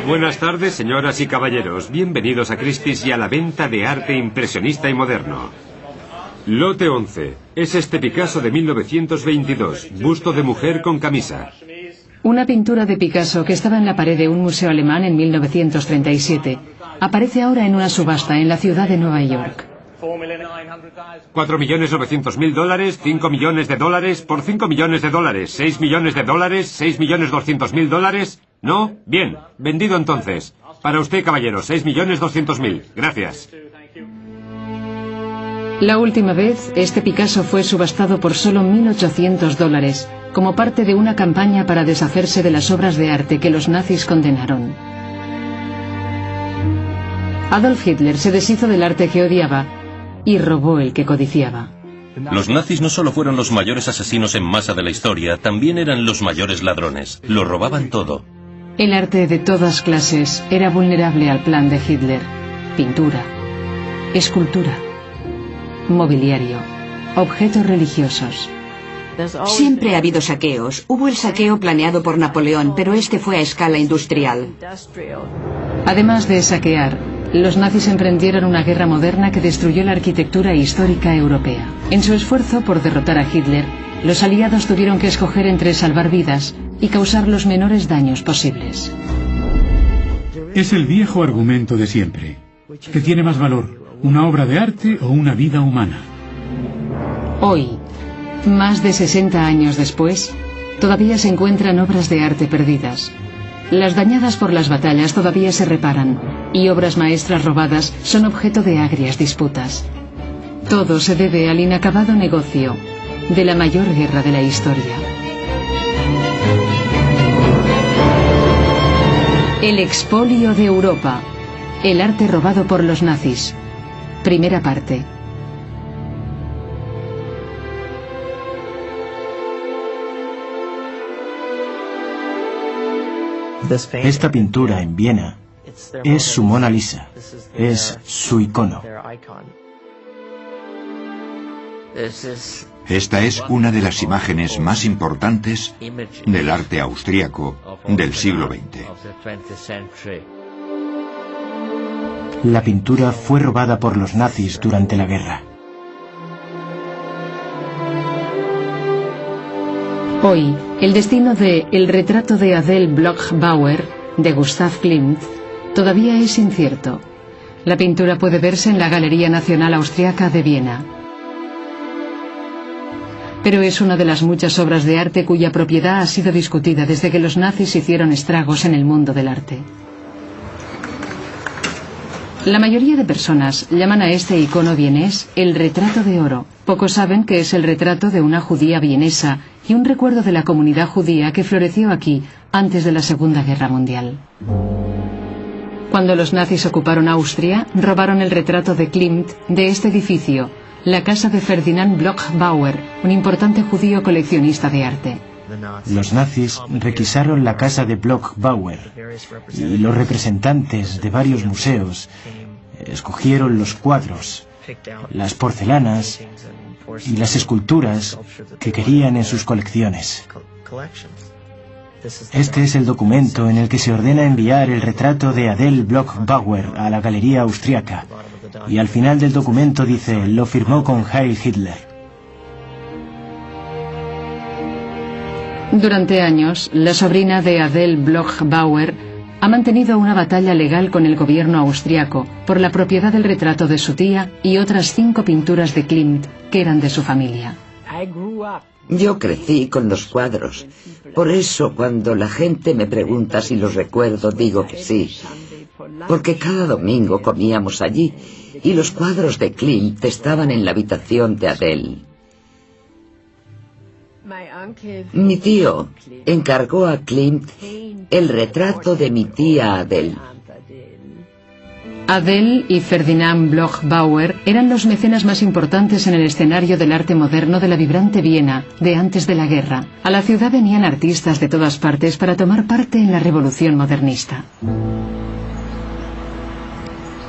Buenas tardes, señoras y caballeros. Bienvenidos a Christie's y a la venta de arte impresionista y moderno. Lote 11. Es este Picasso de 1922. Busto de mujer con camisa. Una pintura de Picasso que estaba en la pared de un museo alemán en 1937. Aparece ahora en una subasta en la ciudad de Nueva York. $4.900.000, $5 millones, por $5 millones, $6 millones, $6.200.000. ¿No? Bien, vendido entonces. Para usted, caballero, 6.200.000. Gracias. La última vez, este Picasso fue subastado por solo $1.800, como parte de una campaña para deshacerse de las obras de arte que los nazis condenaron. Adolf Hitler se deshizo del arte que odiaba y robó el que codiciaba. Los nazis no solo fueron los mayores asesinos en masa de la historia, también eran los mayores ladrones. Lo robaban todo. El arte de todas clases era vulnerable al plan de Hitler. Pintura, escultura, mobiliario, objetos religiosos. Siempre ha habido saqueos. Hubo el saqueo planeado por Napoleón, pero este fue a escala industrial. Además de saquear, los nazis emprendieron una guerra moderna que destruyó la arquitectura histórica europea. En su esfuerzo por derrotar a Hitler, los aliados tuvieron que escoger entre salvar vidas y causar los menores daños posibles. Es el viejo argumento de siempre. ¿Qué tiene más valor, una obra de arte o una vida humana? Hoy, más de 60 años después, todavía se encuentran obras de arte perdidas. Las dañadas por las batallas todavía se reparan, y obras maestras robadas son objeto de agrias disputas. Todo se debe al inacabado negocio de la mayor guerra de la historia. El expolio de Europa. El arte robado por los nazis. Primera parte. Esta pintura en Viena es su Mona Lisa, es su icono. Esta es una de las imágenes más importantes del arte austríaco del siglo XX. La pintura fue robada por los nazis durante la guerra. Hoy, el destino de El retrato de Adele Bloch-Bauer, de Gustav Klimt, todavía es incierto. La pintura puede verse en la Galería Nacional Austriaca de Viena. Pero es una de las muchas obras de arte cuya propiedad ha sido discutida desde que los nazis hicieron estragos en el mundo del arte. La mayoría de personas llaman a este icono vienés el retrato de oro. Pocos saben que es el retrato de una judía vienesa y un recuerdo de la comunidad judía que floreció aquí antes de la Segunda Guerra Mundial. Cuando los nazis ocuparon Austria, robaron el retrato de Klimt de este edificio, la casa de Ferdinand Bloch-Bauer, un importante judío coleccionista de arte. Los nazis requisaron la casa de Bloch-Bauer y los representantes de varios museos escogieron los cuadros, las porcelanas y las esculturas que querían en sus colecciones. Este es el documento en el que se ordena enviar el retrato de Adele Bloch-Bauer a la Galería Austriaca, y al final del documento dice: lo firmó con Heil Hitler. Durante años, la sobrina de Adele Bloch-Bauer ha mantenido una batalla legal con el gobierno austriaco por la propiedad del retrato de su tía y otras 5 pinturas de Klimt que eran de su familia. Yo crecí con los cuadros. Por eso, cuando la gente me pregunta si los recuerdo, digo que sí. Porque cada domingo comíamos allí y los cuadros de Klimt estaban en la habitación de Adele. Mi tío encargó a Klimt el retrato de mi tía Adele. Adele y Ferdinand Bloch-Bauer eran los mecenas más importantes en el escenario del arte moderno de la vibrante Viena de antes de la guerra. A la ciudad venían artistas de todas partes para tomar parte en la revolución modernista.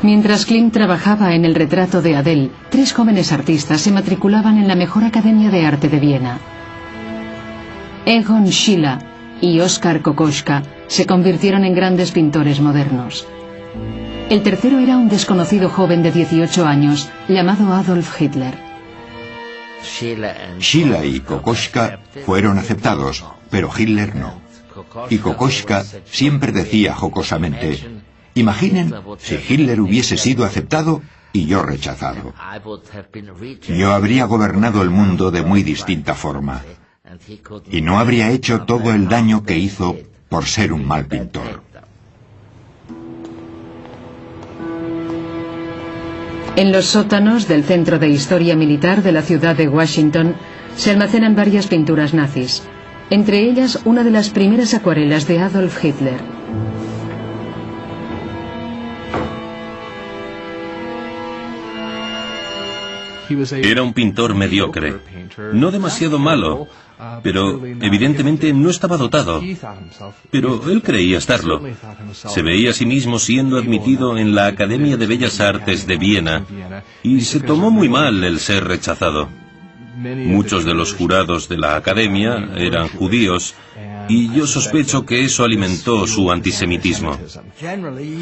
Mientras Klimt trabajaba en el retrato de Adele, 3 jóvenes artistas se matriculaban en la mejor academia de arte de Viena. Egon Schiele y Oskar Kokoschka Se convirtieron en grandes pintores modernos. El tercero era un desconocido joven de 18 años, llamado Adolf Hitler. Sheila y Kokoschka fueron aceptados, pero Hitler no. Y Kokoschka siempre decía jocosamente: imaginen si Hitler hubiese sido aceptado y yo rechazado. Yo habría gobernado el mundo de muy distinta forma, y no habría hecho todo el daño que hizo por ser un mal pintor. En los sótanos del Centro de Historia Militar de la ciudad de Washington se almacenan varias pinturas nazis, entre ellas una de las primeras acuarelas de Adolf Hitler. Era un pintor mediocre, no demasiado malo, pero evidentemente no estaba dotado. Pero él creía estarlo. Se veía a sí mismo siendo admitido en la Academia de Bellas Artes de Viena y se tomó muy mal el ser rechazado. Muchos de los jurados de la Academia eran judíos y yo sospecho que eso alimentó su antisemitismo.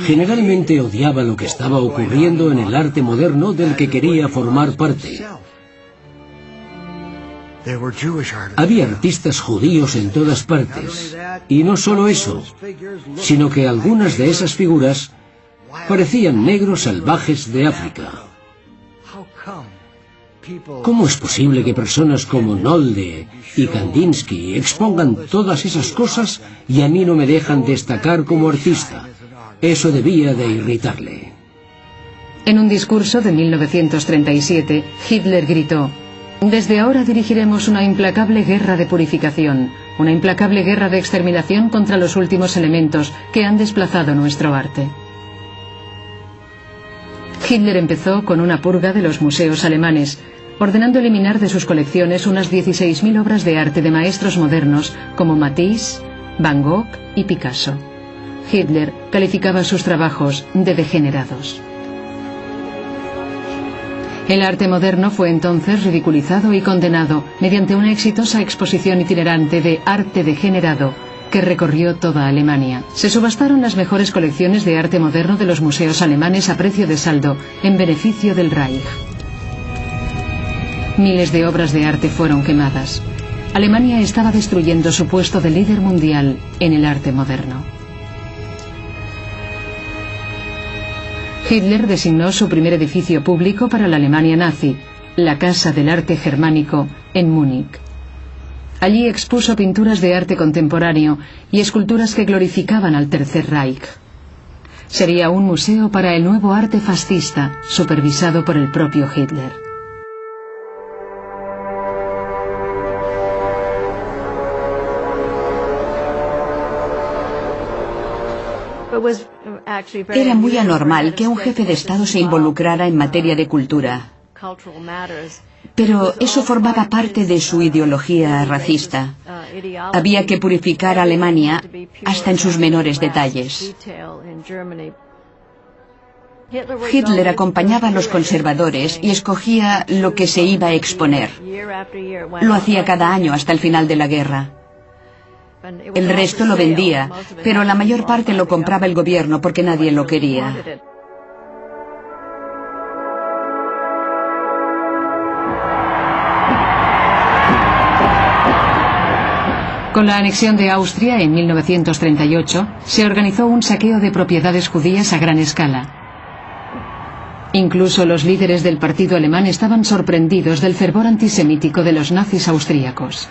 Generalmente odiaba lo que estaba ocurriendo en el arte moderno del que quería formar parte. Había artistas judíos en todas partes, y no solo eso, sino que algunas de esas figuras parecían negros salvajes de África. ¿Cómo es posible que personas como Nolde y Kandinsky expongan todas esas cosas y a mí no me dejan destacar como artista? Eso debía de irritarle. En un discurso de 1937, Hitler gritó: «Desde ahora dirigiremos una implacable guerra de purificación, una implacable guerra de exterminación contra los últimos elementos que han desplazado nuestro arte». Hitler empezó con una purga de los museos alemanes, ordenando eliminar de sus colecciones unas 16.000 obras de arte de maestros modernos como Matisse, Van Gogh y Picasso. Hitler calificaba sus trabajos de degenerados. El arte moderno fue entonces ridiculizado y condenado mediante una exitosa exposición itinerante de arte degenerado que recorrió toda Alemania. Se subastaron las mejores colecciones de arte moderno de los museos alemanes a precio de saldo, en beneficio del Reich. Miles de obras de arte fueron quemadas. Alemania estaba destruyendo su puesto de líder mundial en el arte moderno. Hitler designó su primer edificio público para la Alemania nazi, la Casa del Arte Germánico, en Múnich. Allí expuso pinturas de arte contemporáneo y esculturas que glorificaban al Tercer Reich. Sería un museo para el nuevo arte fascista, supervisado por el propio Hitler. Era muy anormal que un jefe de Estado se involucrara en materia de cultura. Pero eso formaba parte de su ideología racista. Había que purificar a Alemania hasta en sus menores detalles. Hitler acompañaba a los conservadores y escogía lo que se iba a exponer. Lo hacía cada año hasta el final de la guerra. El resto lo vendía, pero la mayor parte lo compraba el gobierno porque nadie lo quería. Con la anexión de Austria en 1938, se organizó un saqueo de propiedades judías a gran escala. Incluso los líderes del partido alemán estaban sorprendidos del fervor antisemítico de los nazis austríacos.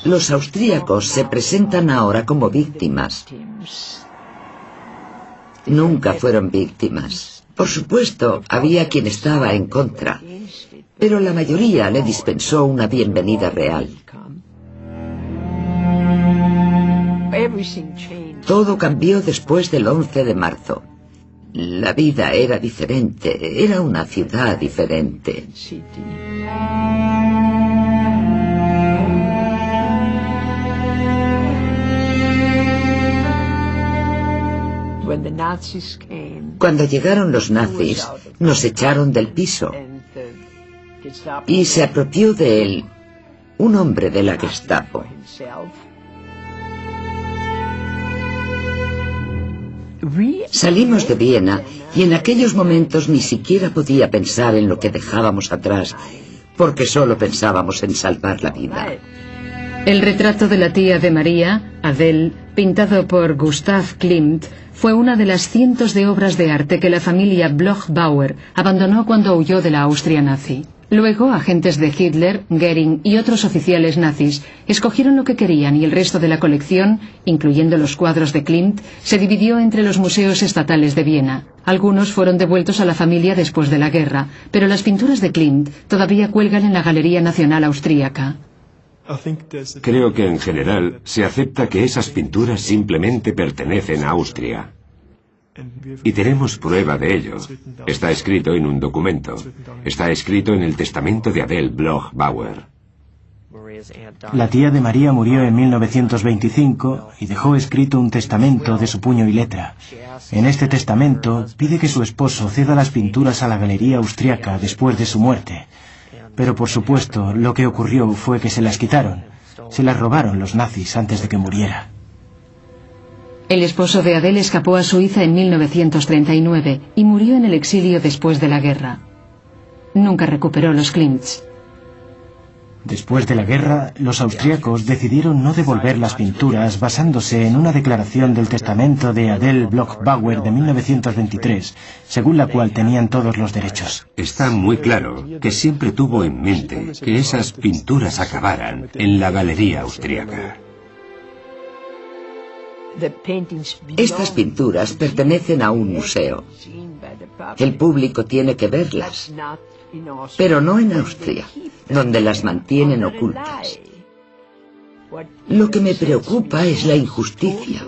Los austríacos se presentan ahora como víctimas. Nunca fueron víctimas. Por supuesto, había quien estaba en contra, pero la mayoría le dispensó una bienvenida real. Todo cambió después del 11 de marzo. La vida era diferente, era una ciudad diferente. Cuando llegaron los nazis, nos echaron del piso y se apropió de él un hombre de la Gestapo. Salimos de Viena y en aquellos momentos ni siquiera podía pensar en lo que dejábamos atrás, porque solo pensábamos en salvar la vida. El retrato de la tía de María, Adele, pintado por Gustav Klimt, fue una de las cientos de obras de arte que la familia Bloch-Bauer abandonó cuando huyó de la Austria nazi. Luego, agentes de Hitler, Goering y otros oficiales nazis escogieron lo que querían y el resto de la colección, incluyendo los cuadros de Klimt, se dividió entre los museos estatales de Viena. Algunos fueron devueltos a la familia después de la guerra, pero las pinturas de Klimt todavía cuelgan en la Galería Nacional Austríaca. Creo que en general se acepta que esas pinturas simplemente pertenecen a Austria. Y tenemos prueba de ello. Está escrito en un documento. Está escrito en el testamento de Adele Bloch-Bauer. La tía de María murió en 1925 y dejó escrito un testamento de su puño y letra. En este testamento pide que su esposo ceda las pinturas a la Galería Austriaca después de su muerte. Pero por supuesto, lo que ocurrió fue que se las quitaron. Se las robaron los nazis antes de que muriera. El esposo de Adele escapó a Suiza en 1939 y murió en el exilio después de la guerra. Nunca recuperó los Klimts. Después de la guerra, los austríacos decidieron no devolver las pinturas basándose en una declaración del testamento de Adele Bloch-Bauer de 1923, según la cual tenían todos los derechos. Está muy claro que siempre tuvo en mente que esas pinturas acabaran en la Galería Austriaca. Estas pinturas pertenecen a un museo. El público tiene que verlas, pero no en Austria, donde las mantienen ocultas. Lo que me preocupa es la injusticia,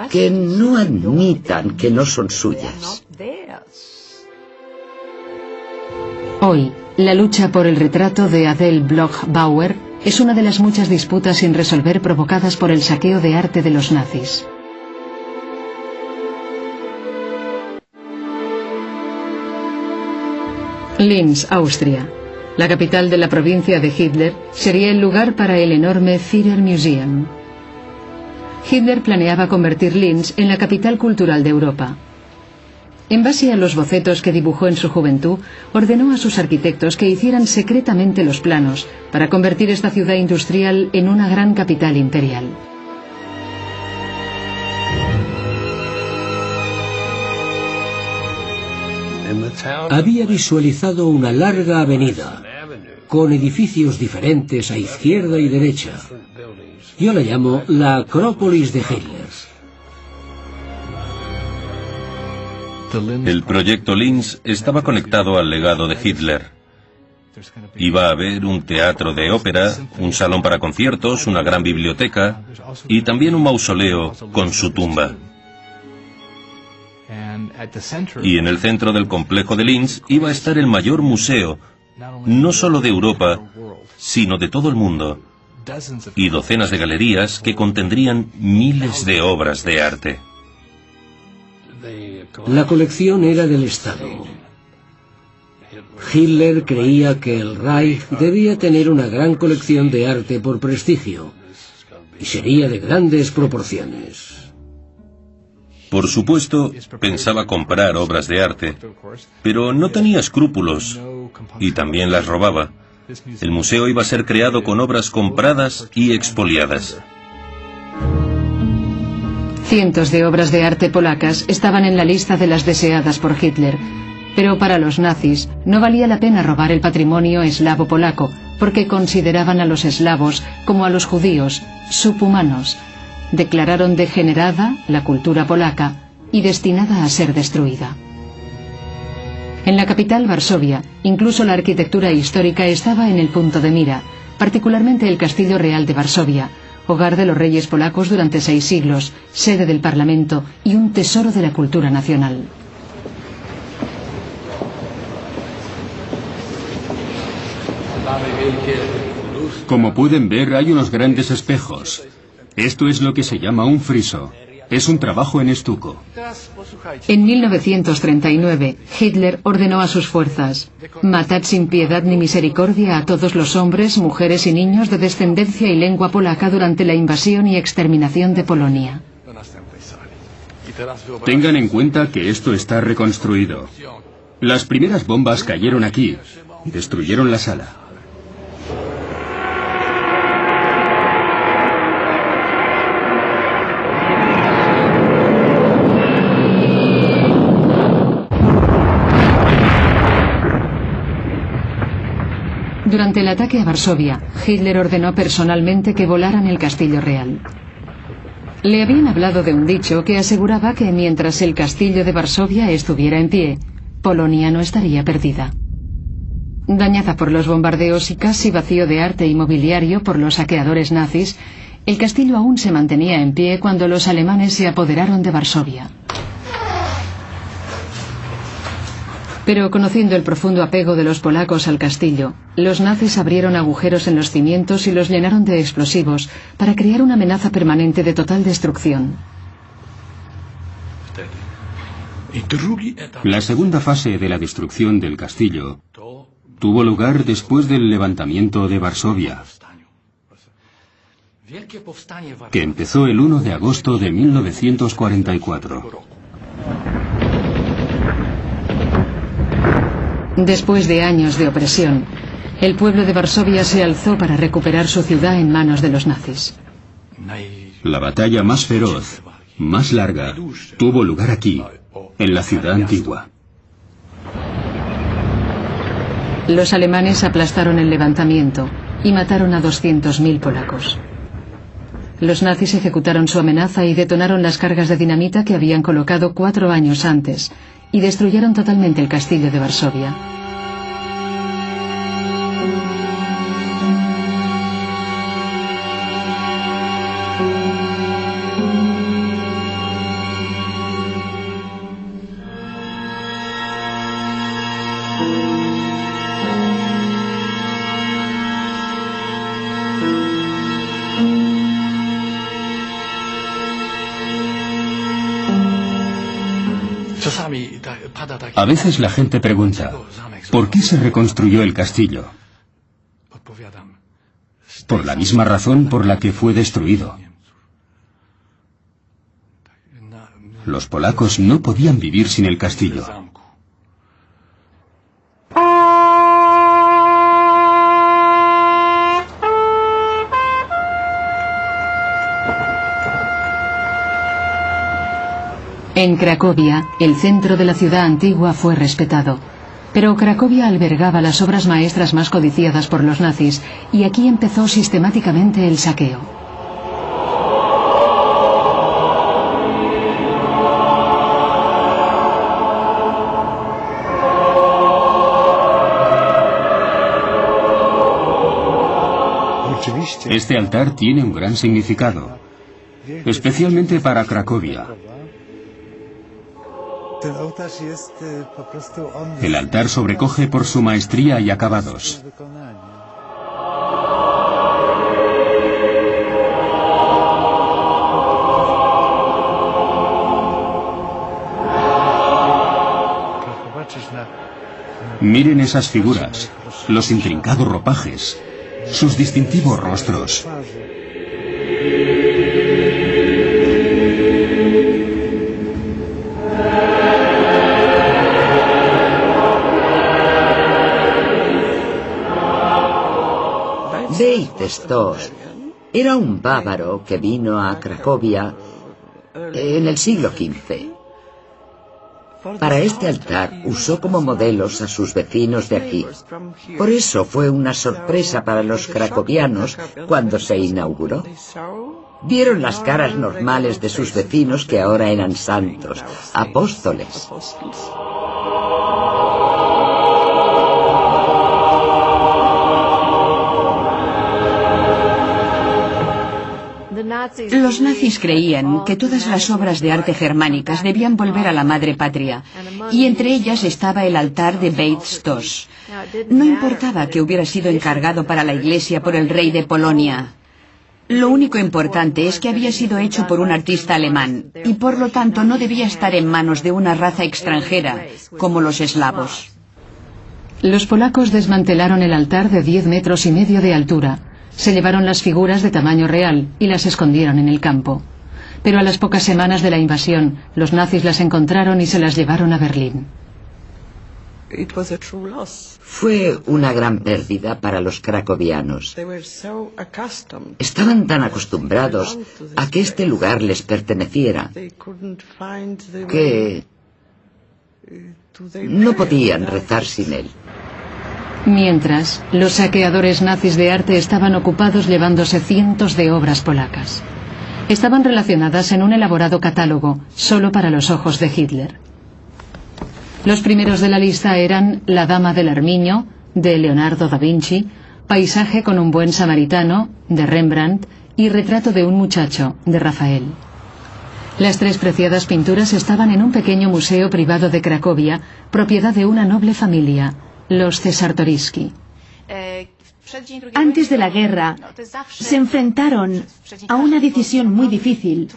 que no admitan que no son suyas. Hoy, la lucha por el retrato de Adele Bloch-Bauer es una de las muchas disputas sin resolver provocadas por el saqueo de arte de los nazis. Linz, Austria. La capital de la provincia de Hitler sería el lugar para el enorme Führermuseum. Hitler planeaba convertir Linz en la capital cultural de Europa. En base a los bocetos que dibujó en su juventud, ordenó a sus arquitectos que hicieran secretamente los planos para convertir esta ciudad industrial en una gran capital imperial. Había visualizado una larga avenida, con edificios diferentes a izquierda y derecha. Yo la llamo la Acrópolis de Hitler. El proyecto Linz estaba conectado al legado de Hitler. Iba a haber un teatro de ópera, un salón para conciertos, una gran biblioteca y también un mausoleo con su tumba. Y en el centro del complejo de Linz iba a estar el mayor museo, no solo de Europa, sino de todo el mundo, y docenas de galerías que contendrían miles de obras de arte. La colección era del Estado. Hitler creía que el Reich debía tener una gran colección de arte por prestigio, y sería de grandes proporciones. Por supuesto, pensaba comprar obras de arte, pero no tenía escrúpulos, y también las robaba. El museo iba a ser creado con obras compradas y expoliadas. Cientos de obras de arte polacas estaban en la lista de las deseadas por Hitler, pero para los nazis no valía la pena robar el patrimonio eslavo polaco, porque consideraban a los eslavos como a los judíos, subhumanos. Declararon degenerada la cultura polaca y destinada a ser destruida. En la capital, Varsovia, incluso la arquitectura histórica estaba en el punto de mira, particularmente el Castillo Real de Varsovia, hogar de los reyes polacos durante 6 siglos, sede del Parlamento y un tesoro de la cultura nacional. Como pueden ver, hay unos grandes espejos. Esto es lo que se llama un friso. Es un trabajo en estuco. En 1939, Hitler ordenó a sus fuerzas: matad sin piedad ni misericordia a todos los hombres, mujeres y niños de descendencia y lengua polaca durante la invasión y exterminación de Polonia. Tengan en cuenta que esto está reconstruido. Las primeras bombas cayeron aquí, destruyeron la sala. Durante el ataque a Varsovia, Hitler ordenó personalmente que volaran el Castillo Real. Le habían hablado de un dicho que aseguraba que mientras el Castillo de Varsovia estuviera en pie, Polonia no estaría perdida. Dañada por los bombardeos y casi vacío de arte y mobiliario por los saqueadores nazis, el castillo aún se mantenía en pie cuando los alemanes se apoderaron de Varsovia. Pero conociendo el profundo apego de los polacos al castillo, los nazis abrieron agujeros en los cimientos y los llenaron de explosivos para crear una amenaza permanente de total destrucción. La segunda fase de la destrucción del castillo tuvo lugar después del levantamiento de Varsovia, que empezó el 1 de agosto de 1944. Después de años de opresión, el pueblo de Varsovia se alzó para recuperar su ciudad en manos de los nazis. La batalla más feroz, más larga, tuvo lugar aquí, en la ciudad antigua. Los alemanes aplastaron el levantamiento y mataron a 200.000 polacos. Los nazis ejecutaron su amenaza y detonaron las cargas de dinamita que habían colocado 4 años antes, y destruyeron totalmente el castillo de Varsovia. A veces la gente pregunta, ¿por qué se reconstruyó el castillo? Por la misma razón por la que fue destruido. Los polacos no podían vivir sin el castillo. En Cracovia, el centro de la ciudad antigua fue respetado, pero Cracovia albergaba las obras maestras más codiciadas por los nazis, y aquí empezó sistemáticamente el saqueo. Este altar tiene un gran significado, especialmente para Cracovia. El altar sobrecoge por su maestría y acabados. Miren esas figuras, los intrincados ropajes, sus distintivos rostros. Veit Stoss era un bávaro que vino a Cracovia en el siglo XV. Para este altar usó como modelos a sus vecinos de aquí. Por eso fue una sorpresa para los cracovianos cuando se inauguró. Vieron las caras normales de sus vecinos que ahora eran santos, apóstoles. Los nazis creían que todas las obras de arte germánicas debían volver a la madre patria, y entre ellas estaba el altar de Veit Stoss. No importaba que hubiera sido encargado para la iglesia por el rey de Polonia. Lo único importante es que había sido hecho por un artista alemán, y por lo tanto no debía estar en manos de una raza extranjera, como los eslavos. Los polacos desmantelaron el altar de 10,5 metros de altura. Se llevaron las figuras de tamaño real y las escondieron en el campo. pero a las pocas semanas de la invasión, los nazis las encontraron y se las llevaron a Berlín. Fue una gran pérdida para los cracovianos. Estaban tan acostumbrados a que este lugar les perteneciera que no podían rezar sin él. Mientras, los saqueadores nazis de arte estaban ocupados llevándose cientos de obras polacas. Estaban relacionadas en un elaborado catálogo, solo para los ojos de Hitler. Los primeros de la lista eran La Dama del Armiño, de Leonardo da Vinci, Paisaje con un buen samaritano, de Rembrandt, y Retrato de un muchacho, de Rafael. Las tres preciadas pinturas estaban en un pequeño museo privado de Cracovia, propiedad de una noble familia, los Czartoryski. Antes de la guerra, se enfrentaron a una decisión muy difícil,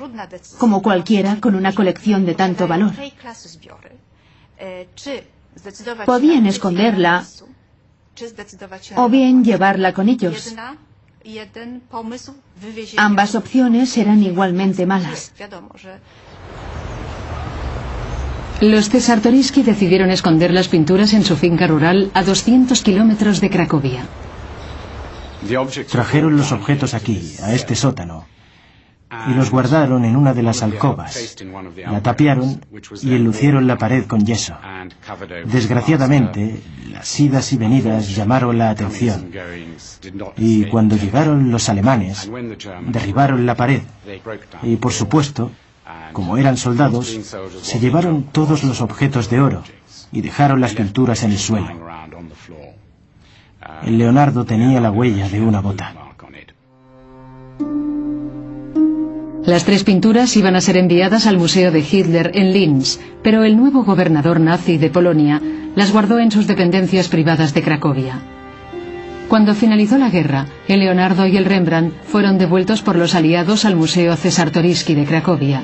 como cualquiera con una colección de tanto valor. Podían esconderla o bien llevarla con ellos. Ambas opciones eran igualmente malas. Los Czartoryski decidieron esconder las pinturas en su finca rural a 200 kilómetros de Cracovia. Trajeron los objetos aquí, a este sótano, y los guardaron en una de las alcobas. La tapiaron y enlucieron la pared con yeso. Desgraciadamente, las idas y venidas llamaron la atención. Y cuando llegaron los alemanes, derribaron la pared. Y por supuesto, como eran soldados, se llevaron todos los objetos de oro y dejaron las pinturas en el suelo. El Leonardo tenía la huella de una bota. Las tres pinturas iban a ser enviadas al Museo de Hitler en Linz, pero el nuevo gobernador nazi de Polonia las guardó en sus dependencias privadas de Cracovia. Cuando finalizó la guerra, el Leonardo y el Rembrandt fueron devueltos por los aliados al Museo Czartoryski de Cracovia.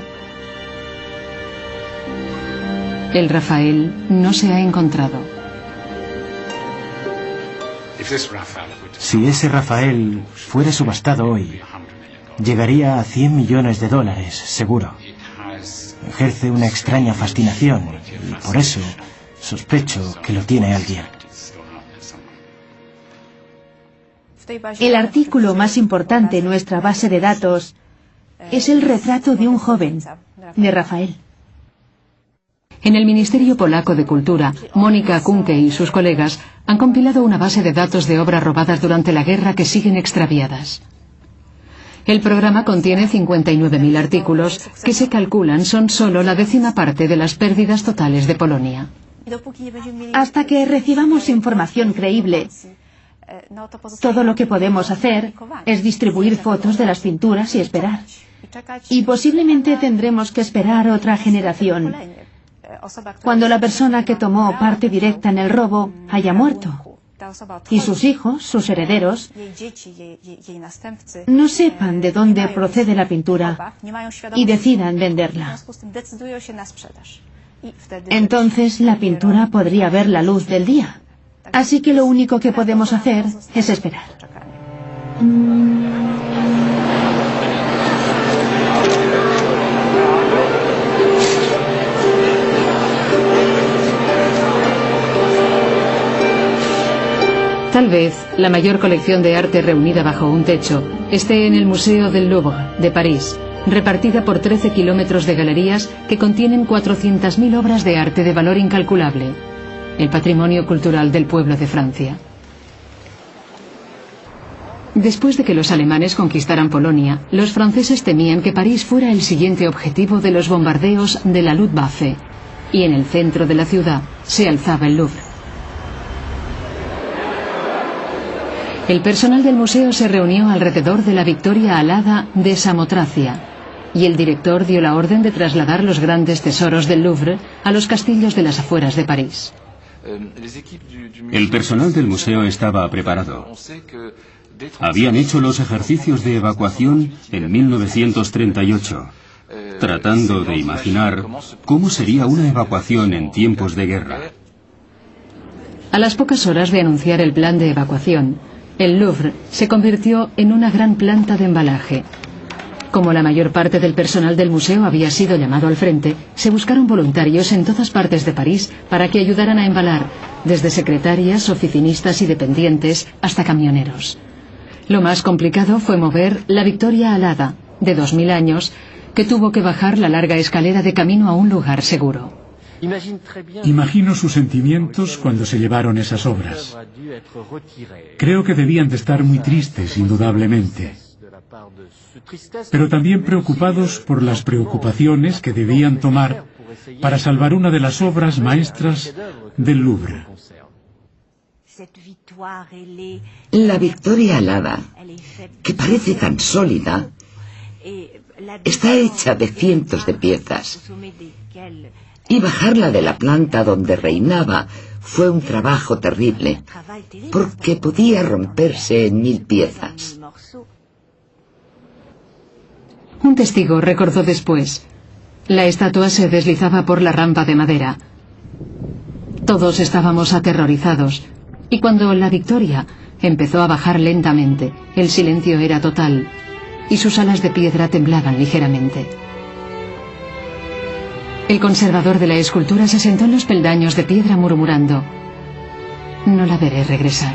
El Rafael no se ha encontrado. Si ese Rafael fuera subastado hoy, llegaría a $100 millones, seguro. Ejerce una extraña fascinación y por eso sospecho que lo tiene alguien. El artículo más importante en nuestra base de datos es el retrato de un joven, de Rafael. En el Ministerio Polaco de Cultura, Mónica Kunke y sus colegas han compilado una base de datos de obras robadas durante la guerra que siguen extraviadas. El programa contiene 59.000 artículos que se calculan son solo la 10ª parte de las pérdidas totales de Polonia. Hasta que recibamos información creíble, todo lo que podemos hacer es distribuir fotos de las pinturas y esperar. Y posiblemente tendremos que esperar otra generación, cuando la persona que tomó parte directa en el robo haya muerto y sus hijos, sus herederos, no sepan de dónde procede la pintura y decidan venderla. Entonces la pintura podría ver la luz del día. Así que lo único que podemos hacer es esperar. Tal vez la mayor colección de arte reunida bajo un techo esté en el Museo del Louvre de París, repartida por 13 kilómetros de galerías que contienen 400.000 obras de arte de valor incalculable, el patrimonio cultural del pueblo de Francia. Después de que los alemanes conquistaran Polonia, los franceses temían que París fuera el siguiente objetivo de los bombardeos de la Luftwaffe, y en el centro de la ciudad se alzaba el Louvre. El personal del museo se reunió alrededor de la Victoria alada de Samotracia, y el director dio la orden de trasladar los grandes tesoros del Louvre a los castillos de las afueras de París. El personal del museo estaba preparado. Habían hecho los ejercicios de evacuación en 1938, tratando de imaginar cómo sería una evacuación en tiempos de guerra. A las pocas horas de anunciar el plan de evacuación, el Louvre se convirtió en una gran planta de embalaje. Como la mayor parte del personal del museo había sido llamado al frente, se buscaron voluntarios en todas partes de París para que ayudaran a embalar, desde secretarias, oficinistas y dependientes hasta camioneros. Lo más complicado fue mover la Victoria alada, de 2000 años, que tuvo que bajar la larga escalera de camino a un lugar seguro. Imagino sus sentimientos cuando se llevaron esas obras. Creo que debían de estar muy tristes, indudablemente, pero también preocupados por las preocupaciones que debían tomar para salvar una de las obras maestras del Louvre. La Victoria alada, que parece tan sólida, está hecha de cientos de piezas. Y bajarla de la planta donde reinaba fue un trabajo terrible, porque podía romperse en 1000 piezas. Un testigo recordó después: la estatua se deslizaba por la rampa de madera. Todos estábamos aterrorizados, y cuando la Victoria empezó a bajar lentamente, el silencio era total, y sus alas de piedra temblaban ligeramente. El conservador de la escultura se sentó en los peldaños de piedra murmurando: no la veré regresar.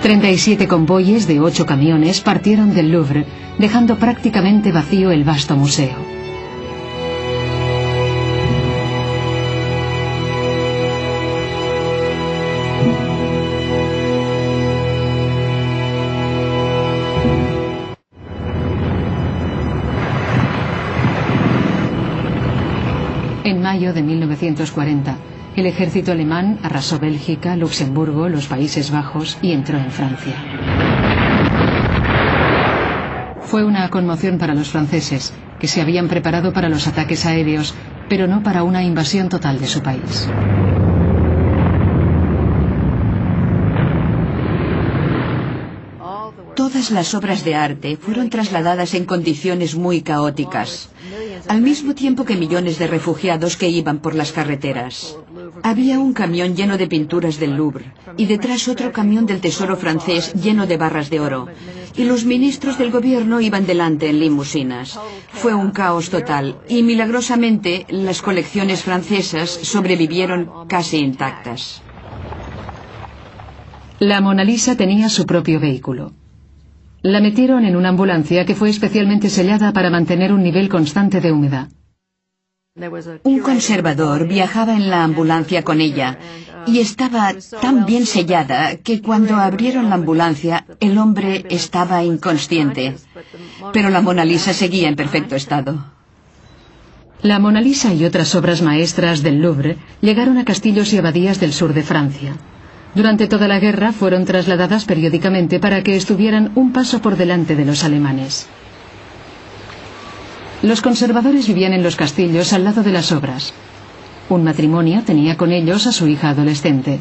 «37 convoyes de 8 camiones partieron del Louvre, dejando prácticamente vacío el vasto museo. En mayo de 1940, el ejército alemán arrasó Bélgica, Luxemburgo, los Países Bajos y entró en Francia. Fue una conmoción para los franceses, que se habían preparado para los ataques aéreos, pero no para una invasión total de su país. Todas las obras de arte fueron trasladadas en condiciones muy caóticas, al mismo tiempo que millones de refugiados que iban por las carreteras. Había un camión lleno de pinturas del Louvre y detrás otro camión del Tesoro francés lleno de barras de oro, y los ministros del gobierno iban delante en limusinas. Fue un caos total y milagrosamente las colecciones francesas sobrevivieron casi intactas. La Mona Lisa tenía su propio vehículo. La metieron en una ambulancia que fue especialmente sellada para mantener un nivel constante de humedad. Un conservador viajaba en la ambulancia con ella y estaba tan bien sellada que cuando abrieron la ambulancia el hombre estaba inconsciente, pero la Mona Lisa seguía en perfecto estado. La Mona Lisa y otras obras maestras del Louvre llegaron a castillos y abadías del sur de Francia. Durante toda la guerra fueron trasladadas periódicamente para que estuvieran un paso por delante de los alemanes. Los conservadores vivían en los castillos al lado de las obras. Un matrimonio tenía con ellos a su hija adolescente.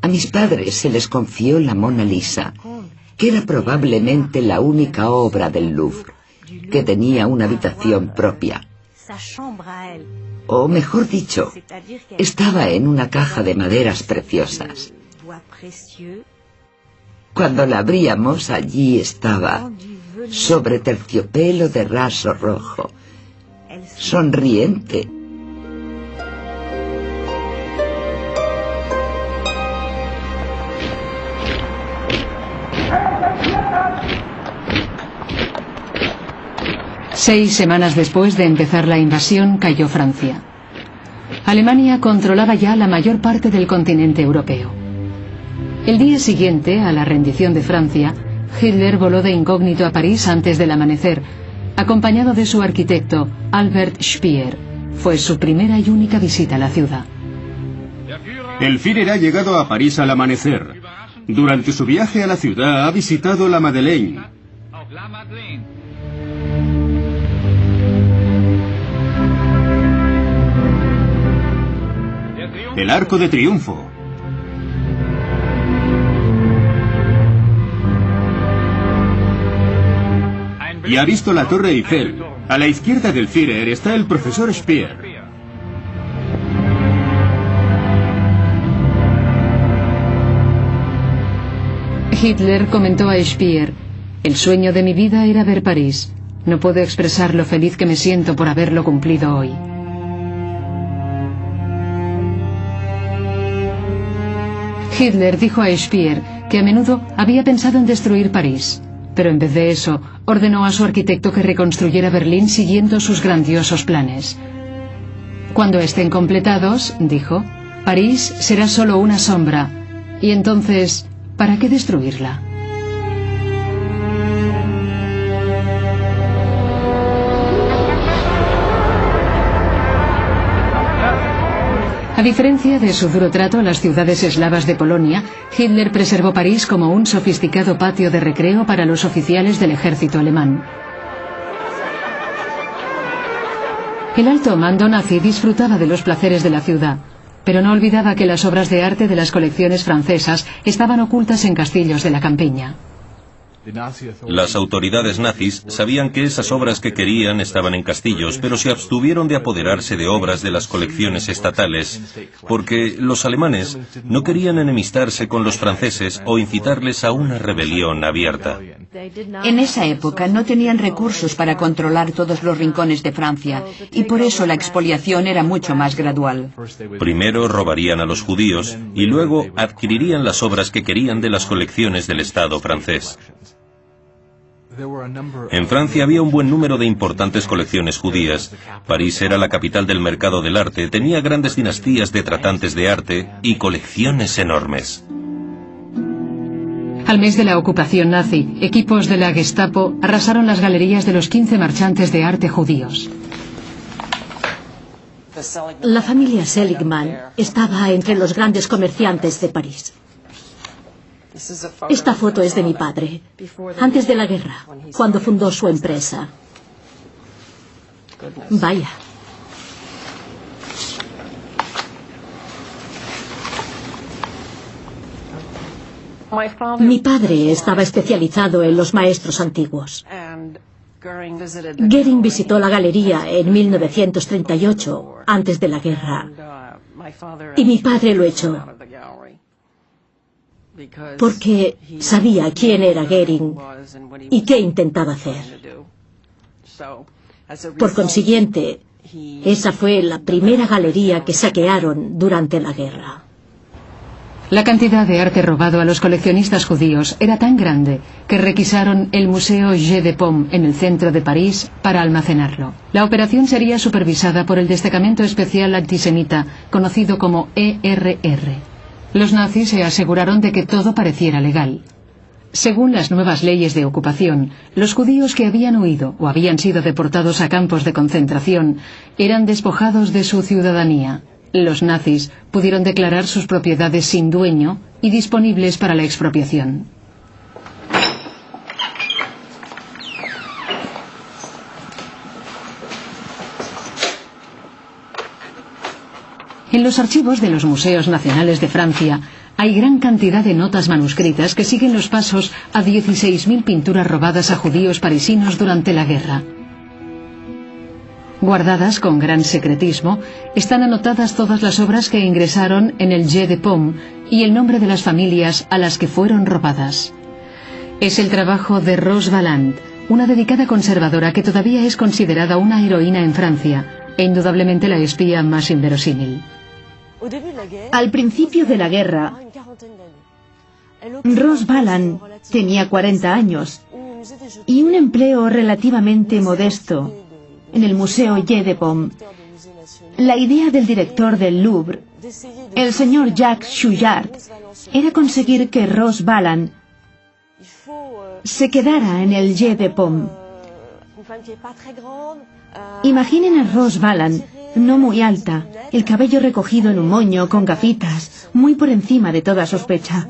A mis padres se les confió la Mona Lisa, que era probablemente la única obra del Louvre, que tenía una habitación propia. O mejor dicho, estaba en una caja de maderas preciosas. Cuando la abríamos, allí estaba, sobre terciopelo de raso rojo, sonriente. Seis semanas después de empezar la invasión, cayó Francia. Alemania controlaba ya la mayor parte del continente europeo. El día siguiente a la rendición de Francia, Hitler voló de incógnito a París antes del amanecer, acompañado de su arquitecto, Albert Speer. Fue su primera y única visita a la ciudad. El Führer ha llegado a París al amanecer. Durante su viaje a la ciudad ha visitado la Madeleine. El Arco de Triunfo. Y ha visto la Torre Eiffel. A la izquierda del Führer está el profesor Speer. Hitler comentó a Speer: «El sueño de mi vida era ver París. No puedo expresar lo feliz que me siento por haberlo cumplido hoy». Hitler dijo a Speer que a menudo había pensado en destruir París, pero en vez de eso ordenó a su arquitecto que reconstruyera Berlín siguiendo sus grandiosos planes. «Cuando estén completados», dijo, «París será solo una sombra, y entonces, ¿para qué destruirla?». A diferencia de su duro trato a las ciudades eslavas de Polonia, Hitler preservó París como un sofisticado patio de recreo para los oficiales del ejército alemán. El alto mando nazi disfrutaba de los placeres de la ciudad, pero no olvidaba que las obras de arte de las colecciones francesas estaban ocultas en castillos de la campiña. Las autoridades nazis sabían que esas obras que querían estaban en castillos, pero se abstuvieron de apoderarse de obras de las colecciones estatales, porque los alemanes no querían enemistarse con los franceses o incitarles a una rebelión abierta. En esa época no tenían recursos para controlar todos los rincones de Francia, y por eso la expoliación era mucho más gradual. Primero robarían a los judíos y luego adquirirían las obras que querían de las colecciones del Estado francés. En Francia había un buen número de importantes colecciones judías. París era la capital del mercado del arte, tenía grandes dinastías de tratantes de arte y colecciones enormes. Al mes de la ocupación nazi, equipos de la Gestapo arrasaron las galerías de los 15 marchantes de arte judíos. La familia Seligman estaba entre los grandes comerciantes de París. Esta foto es de mi padre, antes de la guerra, cuando fundó su empresa. Vaya. Mi padre estaba especializado en los maestros antiguos. Goering visitó la galería en 1938, antes de la guerra, y mi padre lo echó, porque sabía quién era Goering y qué intentaba hacer. Por consiguiente, esa fue la primera galería que saquearon durante la guerra. La cantidad de arte robado a los coleccionistas judíos era tan grande que requisaron el Museo Jeu de Paume en el centro de París para almacenarlo. La operación sería supervisada por el Destacamento Especial Antisemita, conocido como ERR. Los nazis se aseguraron de que todo pareciera legal. Según las nuevas leyes de ocupación, los judíos que habían huido o habían sido deportados a campos de concentración eran despojados de su ciudadanía. Los nazis pudieron declarar sus propiedades sin dueño y disponibles para la expropiación. En los archivos de los museos nacionales de Francia hay gran cantidad de notas manuscritas que siguen los pasos a 16.000 pinturas robadas a judíos parisinos durante la guerra. Guardadas con gran secretismo, están anotadas todas las obras que ingresaron en el Jeu de Paume y el nombre de las familias a las que fueron robadas. Es el trabajo de Rose Valland, una dedicada conservadora que todavía es considerada una heroína en Francia, e indudablemente la espía más inverosímil. Al principio de la guerra, Rose Valland tenía 40 años y un empleo relativamente modesto en el Museo Jeu de Paume. La idea del director del Louvre, el señor Jacques Chouillard, era conseguir que Rose Valland se quedara en el Jeu de Paume. Imaginen a Rose Valland, no muy alta, el cabello recogido en un moño con gafitas, muy por encima de toda sospecha.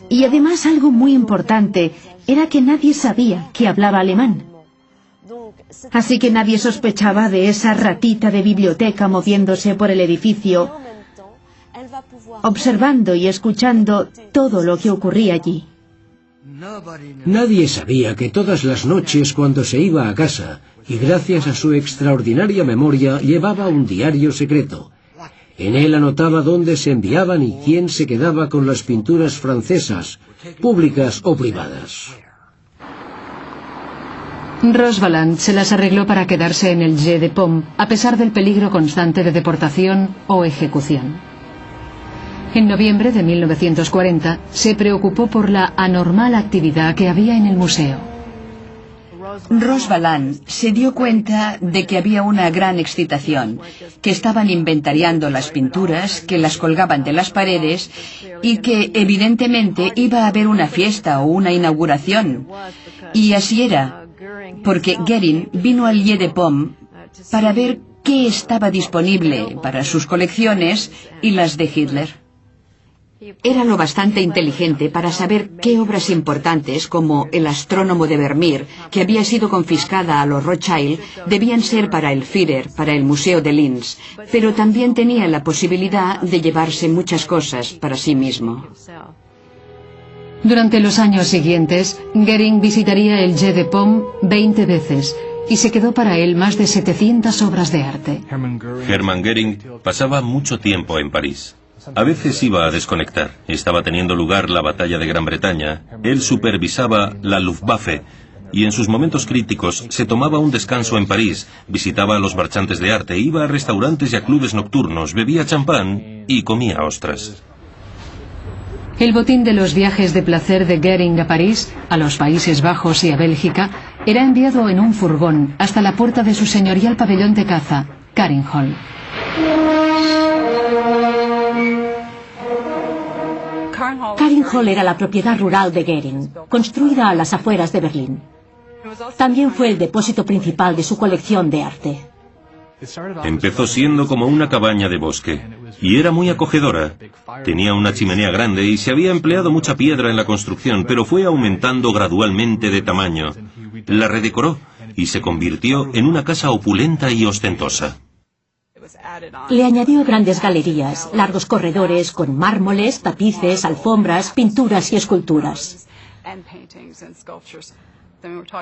Y además algo muy importante era que nadie sabía que hablaba alemán. Así que nadie sospechaba de esa ratita de biblioteca moviéndose por el edificio, observando y escuchando todo lo que ocurría allí. Nadie sabía que todas las noches cuando se iba a casa, y gracias a su extraordinaria memoria llevaba un diario secreto. En él anotaba dónde se enviaban y quién se quedaba con las pinturas francesas, públicas o privadas. Rosbaland se las arregló para quedarse en el Jeu de Paume, a pesar del peligro constante de deportación o ejecución. En noviembre de 1940 se preocupó por la anormal actividad que había en el museo. Rosbaland se dio cuenta de que había una gran excitación, que estaban inventariando las pinturas, que las colgaban de las paredes y que evidentemente iba a haber una fiesta o una inauguración. Y así era, porque Goering vino al Jeu de Paume para ver qué estaba disponible para sus colecciones y las de Hitler. Era lo bastante inteligente para saber qué obras importantes, como El astrónomo de Vermeer, que había sido confiscada a los Rothschild, debían ser para el Führer, para el Museo de Linz, pero también tenía la posibilidad de llevarse muchas cosas para sí mismo. Durante los años siguientes, Goering visitaría el Jeu de Paume 20 veces y se quedó para él más de 700 obras de arte. Hermann Göring pasaba mucho tiempo en París. A veces iba a desconectar. Estaba teniendo lugar la batalla de Gran Bretaña. Él supervisaba la Luftwaffe y en sus momentos críticos se tomaba un descanso en París, visitaba a los marchantes de arte, iba a restaurantes y a clubes nocturnos, bebía champán y comía ostras. El botín de los viajes de placer de Goering a París, a los Países Bajos y a Bélgica, era enviado en un furgón hasta la puerta de su señorial pabellón de caza, Carinhall. Carinhall era la propiedad rural de Goering, construida a las afueras de Berlín. También fue el depósito principal de su colección de arte. Empezó siendo como una cabaña de bosque, y era muy acogedora. Tenía una chimenea grande y se había empleado mucha piedra en la construcción, pero fue aumentando gradualmente de tamaño. La redecoró y se convirtió en una casa opulenta y ostentosa. Le añadió grandes galerías, largos corredores con mármoles, tapices, alfombras, pinturas y esculturas.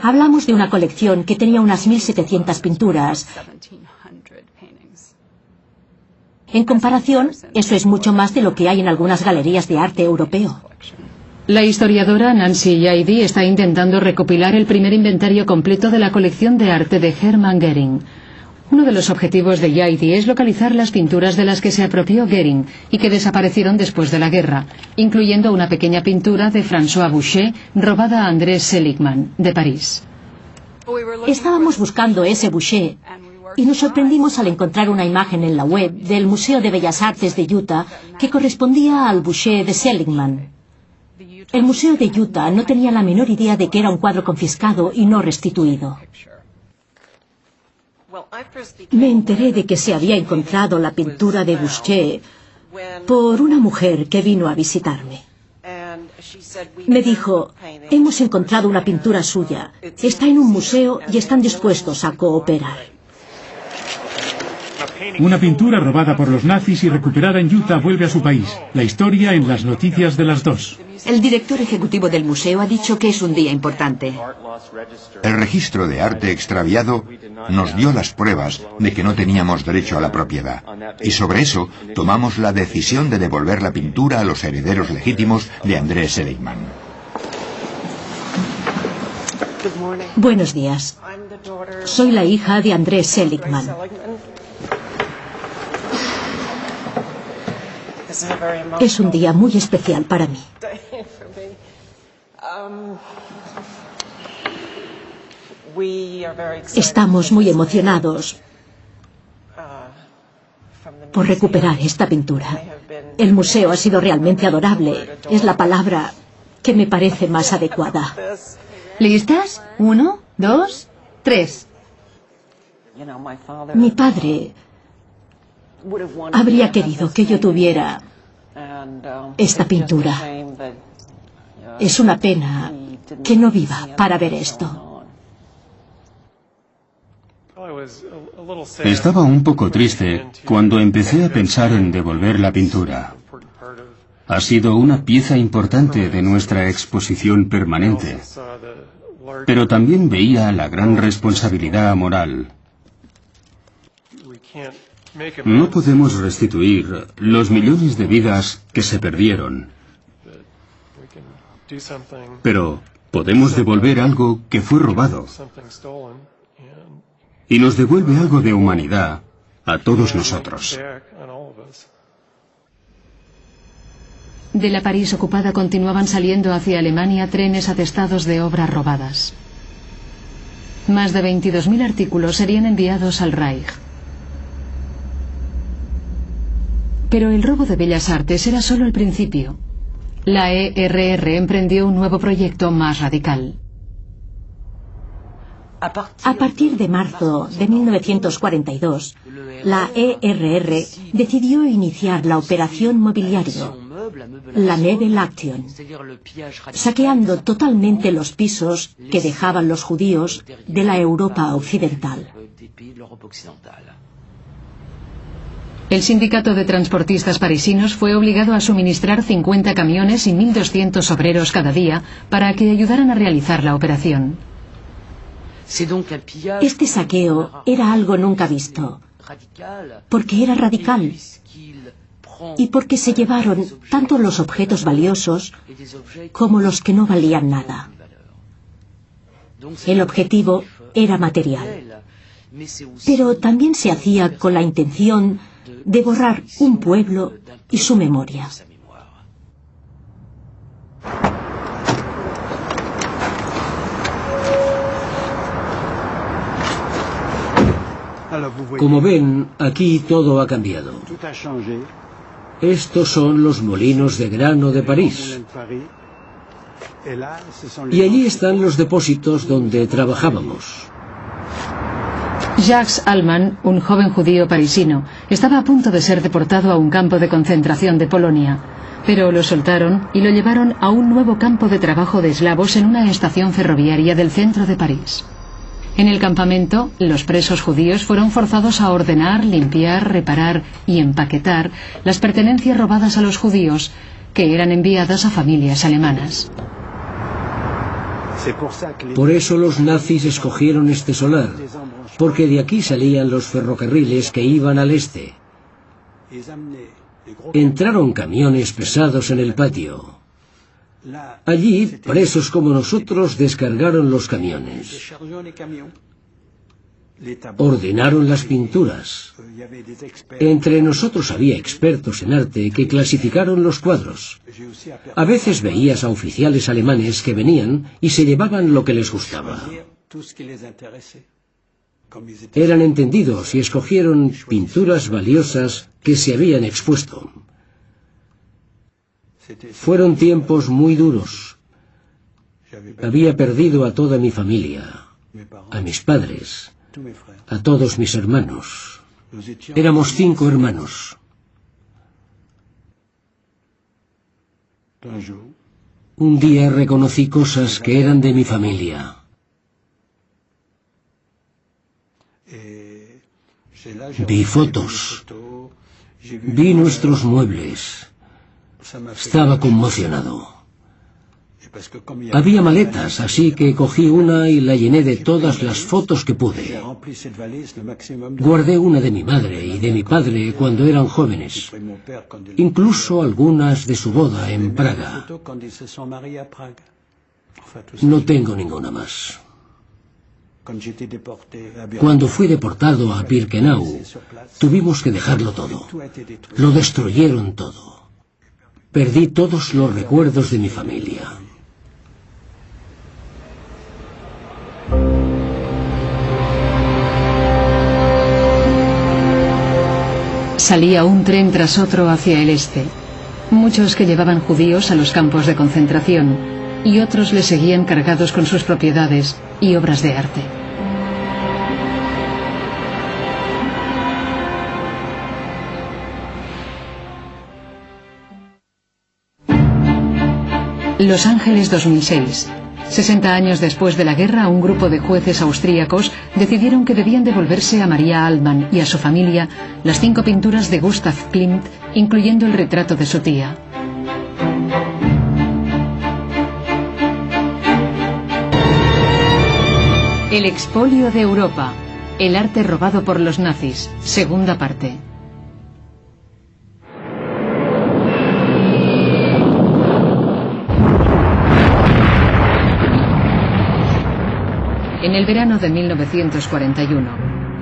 Hablamos de una colección que tenía unas 1.700 pinturas. En comparación, eso es mucho más de lo que hay en algunas galerías de arte europeo. La historiadora Nancy Yeadey está intentando recopilar el primer inventario completo de la colección de arte de Hermann Göring. Uno de los objetivos de Yeadey es localizar las pinturas de las que se apropió Göring y que desaparecieron después de la guerra, incluyendo una pequeña pintura de François Boucher robada a André Seligman, de París. Estábamos buscando ese Boucher y nos sorprendimos al encontrar una imagen en la web del Museo de Bellas Artes de Utah que correspondía al Boucher de Seligman. El Museo de Utah no tenía la menor idea de que era un cuadro confiscado y no restituido. Me enteré de que se había encontrado la pintura de Boucher por una mujer que vino a visitarme. Me dijo, hemos encontrado una pintura suya, está en un museo y están dispuestos a cooperar. Una pintura robada por los nazis y recuperada en Utah vuelve a su país. La historia en las noticias de las 2. El director ejecutivo del museo ha dicho que es un día importante. El registro de arte extraviado nos dio las pruebas de que no teníamos derecho a la propiedad. Y sobre eso tomamos la decisión de devolver la pintura a los herederos legítimos de André Seligman. Buenos días. Soy la hija de André Seligman. Es un día muy especial para mí. Estamos muy emocionados por recuperar esta pintura. El museo ha sido realmente adorable. Es la palabra que me parece más adecuada. ¿Listas? 1, 2, 3. Mi padre habría querido que yo tuviera esta pintura. Es una pena que no viva para ver esto. Estaba un poco triste cuando empecé a pensar en devolver la pintura. Ha sido una pieza importante de nuestra exposición permanente. Pero también veía la gran responsabilidad moral. No podemos restituir los millones de vidas que se perdieron. Pero podemos devolver algo que fue robado. Y nos devuelve algo de humanidad a todos nosotros. De la París ocupada continuaban saliendo hacia Alemania trenes atestados de obras robadas. Más de 22.000 artículos serían enviados al Reich. Pero el robo de Bellas Artes era solo el principio. La ERR emprendió un nuevo proyecto más radical. A partir de marzo de 1942, la ERR decidió iniciar la operación mobiliario, la Nebelaktion, saqueando totalmente los pisos que dejaban los judíos de la Europa occidental. El sindicato de transportistas parisinos fue obligado a suministrar 50 camiones y 1.200 obreros cada día para que ayudaran a realizar la operación. Este saqueo era algo nunca visto, porque era radical y porque se llevaron tanto los objetos valiosos como los que no valían nada. El objetivo era material, pero también se hacía con la intención de borrar un pueblo y su memoria. Como ven, aquí todo ha cambiado. Estos son los molinos de grano de París. Y allí están los depósitos donde trabajábamos. Jacques Allman, un joven judío parisino, estaba a punto de ser deportado a un campo de concentración de Polonia, pero lo soltaron y lo llevaron a un nuevo campo de trabajo de esclavos en una estación ferroviaria del centro de París. En el campamento, los presos judíos fueron forzados a ordenar, limpiar, reparar y empaquetar las pertenencias robadas a los judíos, que eran enviadas a familias alemanas. Por eso los nazis escogieron este solar, porque de aquí salían los ferrocarriles que iban al este. Entraron camiones pesados en el patio. Allí, presos como nosotros descargaron los camiones. Ordenaron las pinturas. Entre nosotros había expertos en arte que clasificaron los cuadros. A veces veías a oficiales alemanes que venían y se llevaban lo que les gustaba. Eran entendidos y escogieron pinturas valiosas que se habían expuesto. Fueron tiempos muy duros. Había perdido a toda mi familia, a mis padres, a todos mis hermanos. Éramos 5 hermanos. Un día reconocí cosas que eran de mi familia. Vi fotos. Vi nuestros muebles. Estaba conmocionado. Había maletas, así que cogí una y la llené de todas las fotos que pude. Guardé una de mi madre y de mi padre cuando eran jóvenes, incluso algunas de su boda en Praga. No tengo ninguna más. Cuando fui deportado a Birkenau, tuvimos que dejarlo todo. Lo destruyeron todo. Perdí todos los recuerdos de mi familia. Salía un tren tras otro hacia el este. Muchos que llevaban judíos a los campos de concentración y otros le seguían cargados con sus propiedades y obras de arte. Los Ángeles 2006. 60 años después de la guerra, un grupo de jueces austríacos decidieron que debían devolverse a María Allman y a su familia las 5 pinturas de Gustav Klimt, incluyendo el retrato de su tía. El expolio de Europa. El arte robado por los nazis. Segunda parte. En el verano de 1941,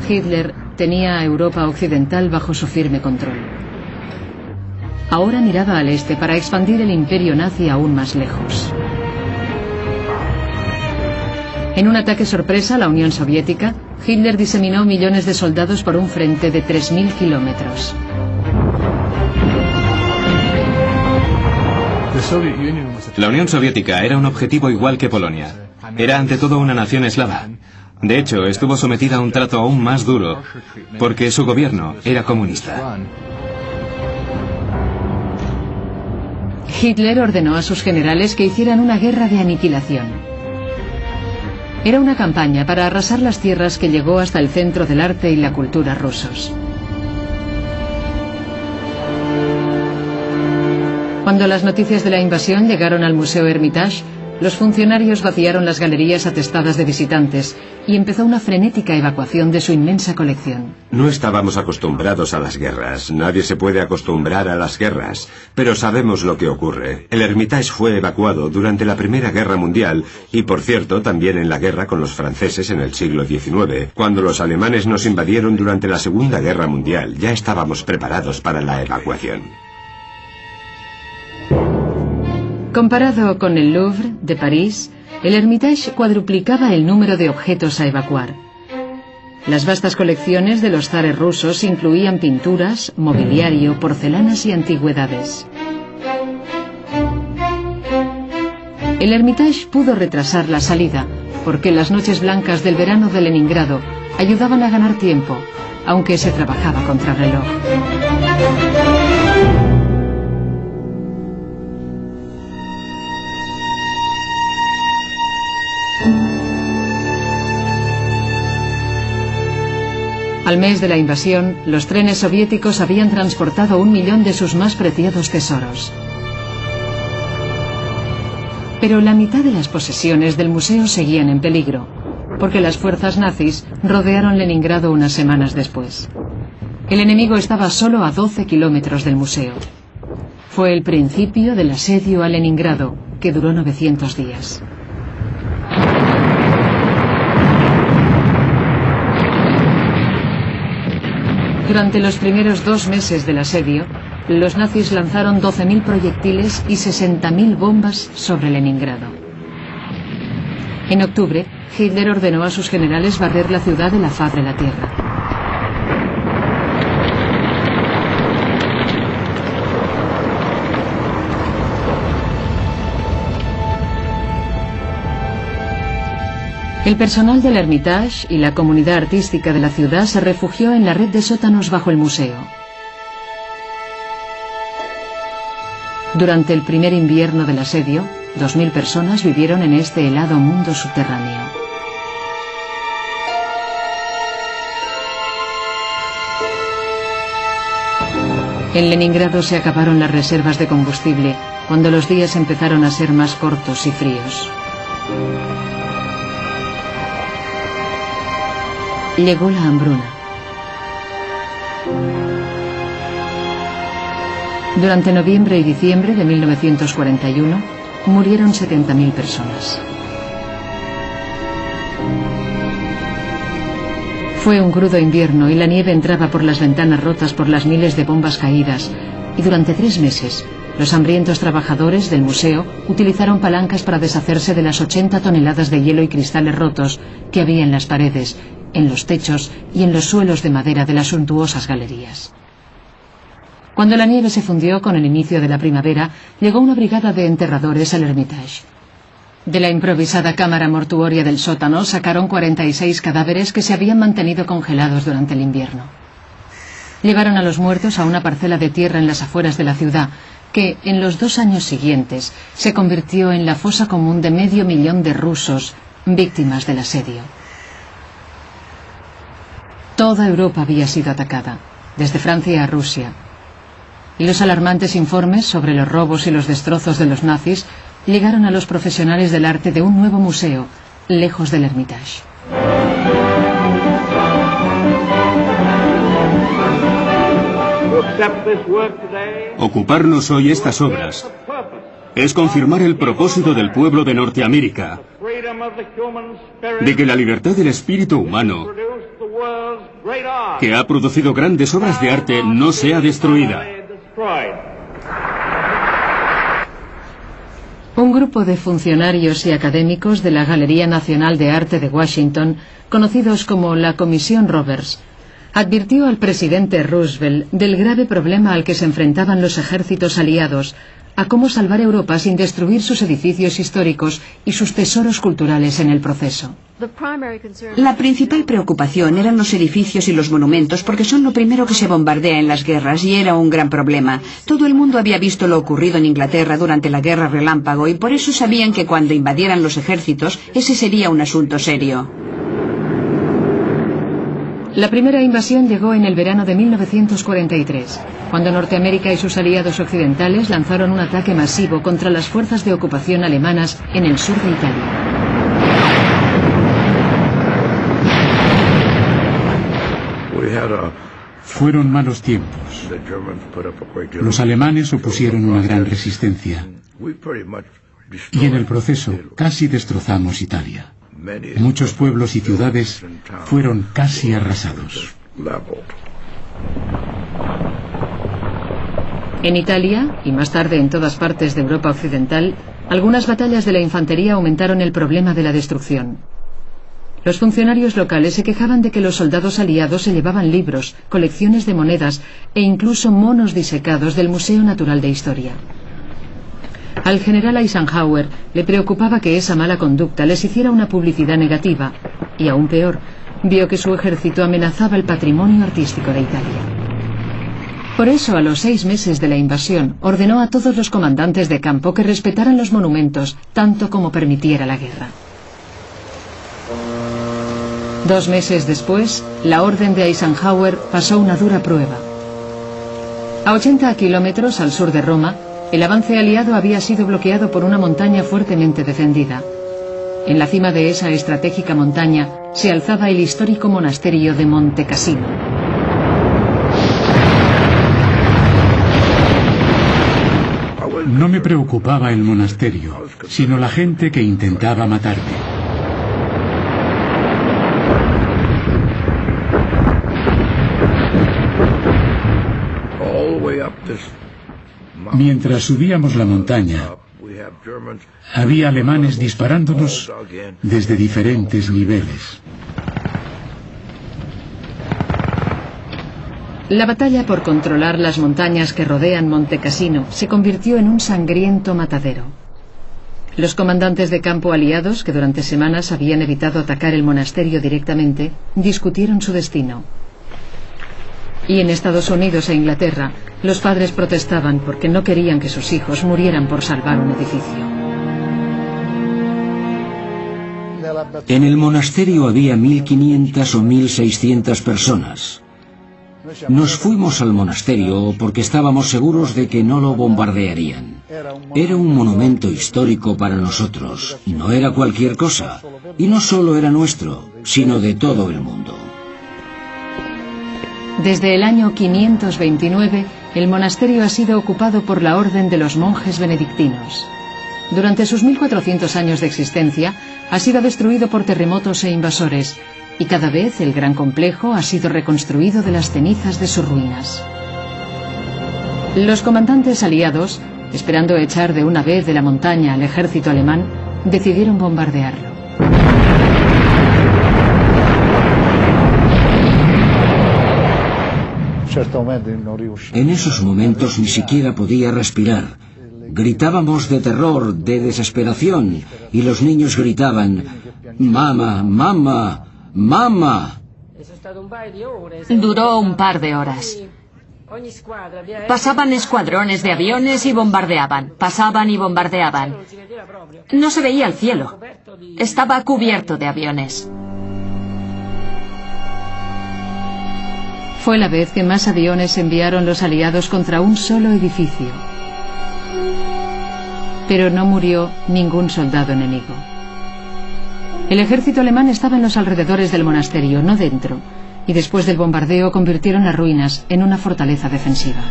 Hitler tenía a Europa occidental bajo su firme control. Ahora miraba al este para expandir el imperio nazi aún más lejos. En un ataque sorpresa a la Unión Soviética, Hitler diseminó millones de soldados por un frente de 3.000 kilómetros. La Unión Soviética era un objetivo igual que Polonia. Era ante todo una nación eslava. De hecho, estuvo sometida a un trato aún más duro, porque su gobierno era comunista. Hitler ordenó a sus generales que hicieran una guerra de aniquilación. Era una campaña para arrasar las tierras que llegó hasta el centro del arte y la cultura rusos. Cuando las noticias de la invasión llegaron al Museo Hermitage, los funcionarios vaciaron las galerías atestadas de visitantes y empezó una frenética evacuación de su inmensa colección. No estábamos acostumbrados a las guerras. Nadie se puede acostumbrar a las guerras. Pero sabemos lo que ocurre. El Hermitage fue evacuado durante la Primera Guerra Mundial y, por cierto, también en la guerra con los franceses en el siglo XIX. Cuando los alemanes nos invadieron durante la Segunda Guerra Mundial, ya estábamos preparados para la evacuación. Comparado con el Louvre de París, el Hermitage cuadruplicaba el número de objetos a evacuar. Las vastas colecciones de los zares rusos incluían pinturas, mobiliario, porcelanas y antigüedades. El Hermitage pudo retrasar la salida, porque las noches blancas del verano de Leningrado ayudaban a ganar tiempo, aunque se trabajaba contra reloj. Al mes de la invasión, los trenes soviéticos habían transportado 1 millón de sus más preciados tesoros. Pero la mitad de las posesiones del museo seguían en peligro, porque las fuerzas nazis rodearon Leningrado unas semanas después. El enemigo estaba solo a 12 kilómetros del museo. Fue el principio del asedio a Leningrado, que duró 900 días. Durante los primeros 2 meses del asedio, los nazis lanzaron 12.000 proyectiles y 60.000 bombas sobre Leningrado. En octubre, Hitler ordenó a sus generales barrer la ciudad de la faz de la tierra. El personal del Hermitage y la comunidad artística de la ciudad se refugió en la red de sótanos bajo el museo. Durante el primer invierno del asedio, 2.000 personas vivieron en este helado mundo subterráneo. En Leningrado se acabaron las reservas de combustible cuando los días empezaron a ser más cortos y fríos. Llegó la hambruna. Durante noviembre y diciembre de 1941 murieron 70.000 personas. Fue un crudo invierno y la nieve entraba por las ventanas rotas por las miles de bombas caídas, y durante 3 meses los hambrientos trabajadores del museo utilizaron palancas para deshacerse de las 80 toneladas de hielo y cristales rotos que había en las paredes, en los techos y en los suelos de madera de las suntuosas galerías. Cuando la nieve se fundió con el inicio de la primavera, llegó una brigada de enterradores al Hermitage. De la improvisada cámara mortuoria del sótano sacaron 46 cadáveres que se habían mantenido congelados durante el invierno. Llevaron a los muertos a una parcela de tierra en las afueras de la ciudad, que en los 2 años siguientes se convirtió en la fosa común de 500.000 de rusos víctimas del asedio. Toda Europa había sido atacada, desde Francia a Rusia, y los alarmantes informes sobre los robos y los destrozos de los nazis llegaron a los profesionales del arte de un nuevo museo, lejos del Hermitage. Ocuparnos hoy estas obras es confirmar el propósito del pueblo de Norteamérica, de que la libertad del espíritu humano, que ha producido grandes obras de arte, no sea destruida. Un grupo de funcionarios y académicos de la Galería Nacional de Arte de Washington, conocidos como la Comisión Roberts, advirtió al presidente Roosevelt del grave problema al que se enfrentaban los ejércitos aliados, a cómo salvar Europa sin destruir sus edificios históricos y sus tesoros culturales en el proceso. La principal preocupación eran los edificios y los monumentos, porque son lo primero que se bombardea en las guerras, y era un gran problema. Todo el mundo había visto lo ocurrido en Inglaterra durante la Guerra Relámpago, y por eso sabían que cuando invadieran los ejércitos, ese sería un asunto serio. La primera invasión llegó en el verano de 1943, cuando Norteamérica y sus aliados occidentales lanzaron un ataque masivo contra las fuerzas de ocupación alemanas en el sur de Italia. Fueron malos tiempos. Los alemanes opusieron una gran resistencia y en el proceso casi destrozamos Italia. Muchos pueblos y ciudades fueron casi arrasados. En Italia, y más tarde en todas partes de Europa occidental, algunas batallas de la infantería aumentaron el problema de la destrucción. Los funcionarios locales se quejaban de que los soldados aliados se llevaban libros, colecciones de monedas e incluso monos disecados del Museo Natural de Historia. Al general Eisenhower le preocupaba que esa mala conducta les hiciera una publicidad negativa, y aún peor, vio que su ejército amenazaba el patrimonio artístico de Italia. Por eso, a los 6 meses de la invasión, ordenó a todos los comandantes de campo que respetaran los monumentos tanto como permitiera la guerra. 2 meses después, la orden de Eisenhower pasó una dura prueba. A 80 kilómetros al sur de Roma, el avance aliado había sido bloqueado por una montaña fuertemente defendida. En la cima de esa estratégica montaña se alzaba el histórico monasterio de Monte Cassino. No me preocupaba el monasterio, sino la gente que intentaba matarme. Mientras subíamos la montaña, había alemanes disparándonos desde diferentes niveles. La batalla por controlar las montañas que rodean Monte Cassino se convirtió en un sangriento matadero. Los comandantes de campo aliados, que durante semanas habían evitado atacar el monasterio directamente, discutieron su destino. Y en Estados Unidos e Inglaterra, los padres protestaban porque no querían que sus hijos murieran por salvar un edificio. En el monasterio había 1.500 o 1.600 personas. Nos fuimos al monasterio porque estábamos seguros de que no lo bombardearían. Era un monumento histórico para nosotros, no era cualquier cosa, y no solo era nuestro, sino de todo el mundo. Desde el año 529, el monasterio ha sido ocupado por la Orden de los Monjes Benedictinos. Durante sus 1400 años de existencia, ha sido destruido por terremotos e invasores, y cada vez el gran complejo ha sido reconstruido de las cenizas de sus ruinas. Los comandantes aliados, esperando echar de una vez de la montaña al ejército alemán, decidieron bombardearlo. En esos momentos ni siquiera podía respirar. Gritábamos de terror, de desesperación, y los niños gritaban: «¡Mamá, mamá, mamá!». Duró un par de horas. Pasaban escuadrones de aviones y bombardeaban. Pasaban y bombardeaban. No se veía el cielo. Estaba cubierto de aviones. Fue la vez que más aviones enviaron los aliados contra un solo edificio. Pero no murió ningún soldado enemigo. El ejército alemán estaba en los alrededores del monasterio, no dentro, y después del bombardeo convirtieron las ruinas en una fortaleza defensiva.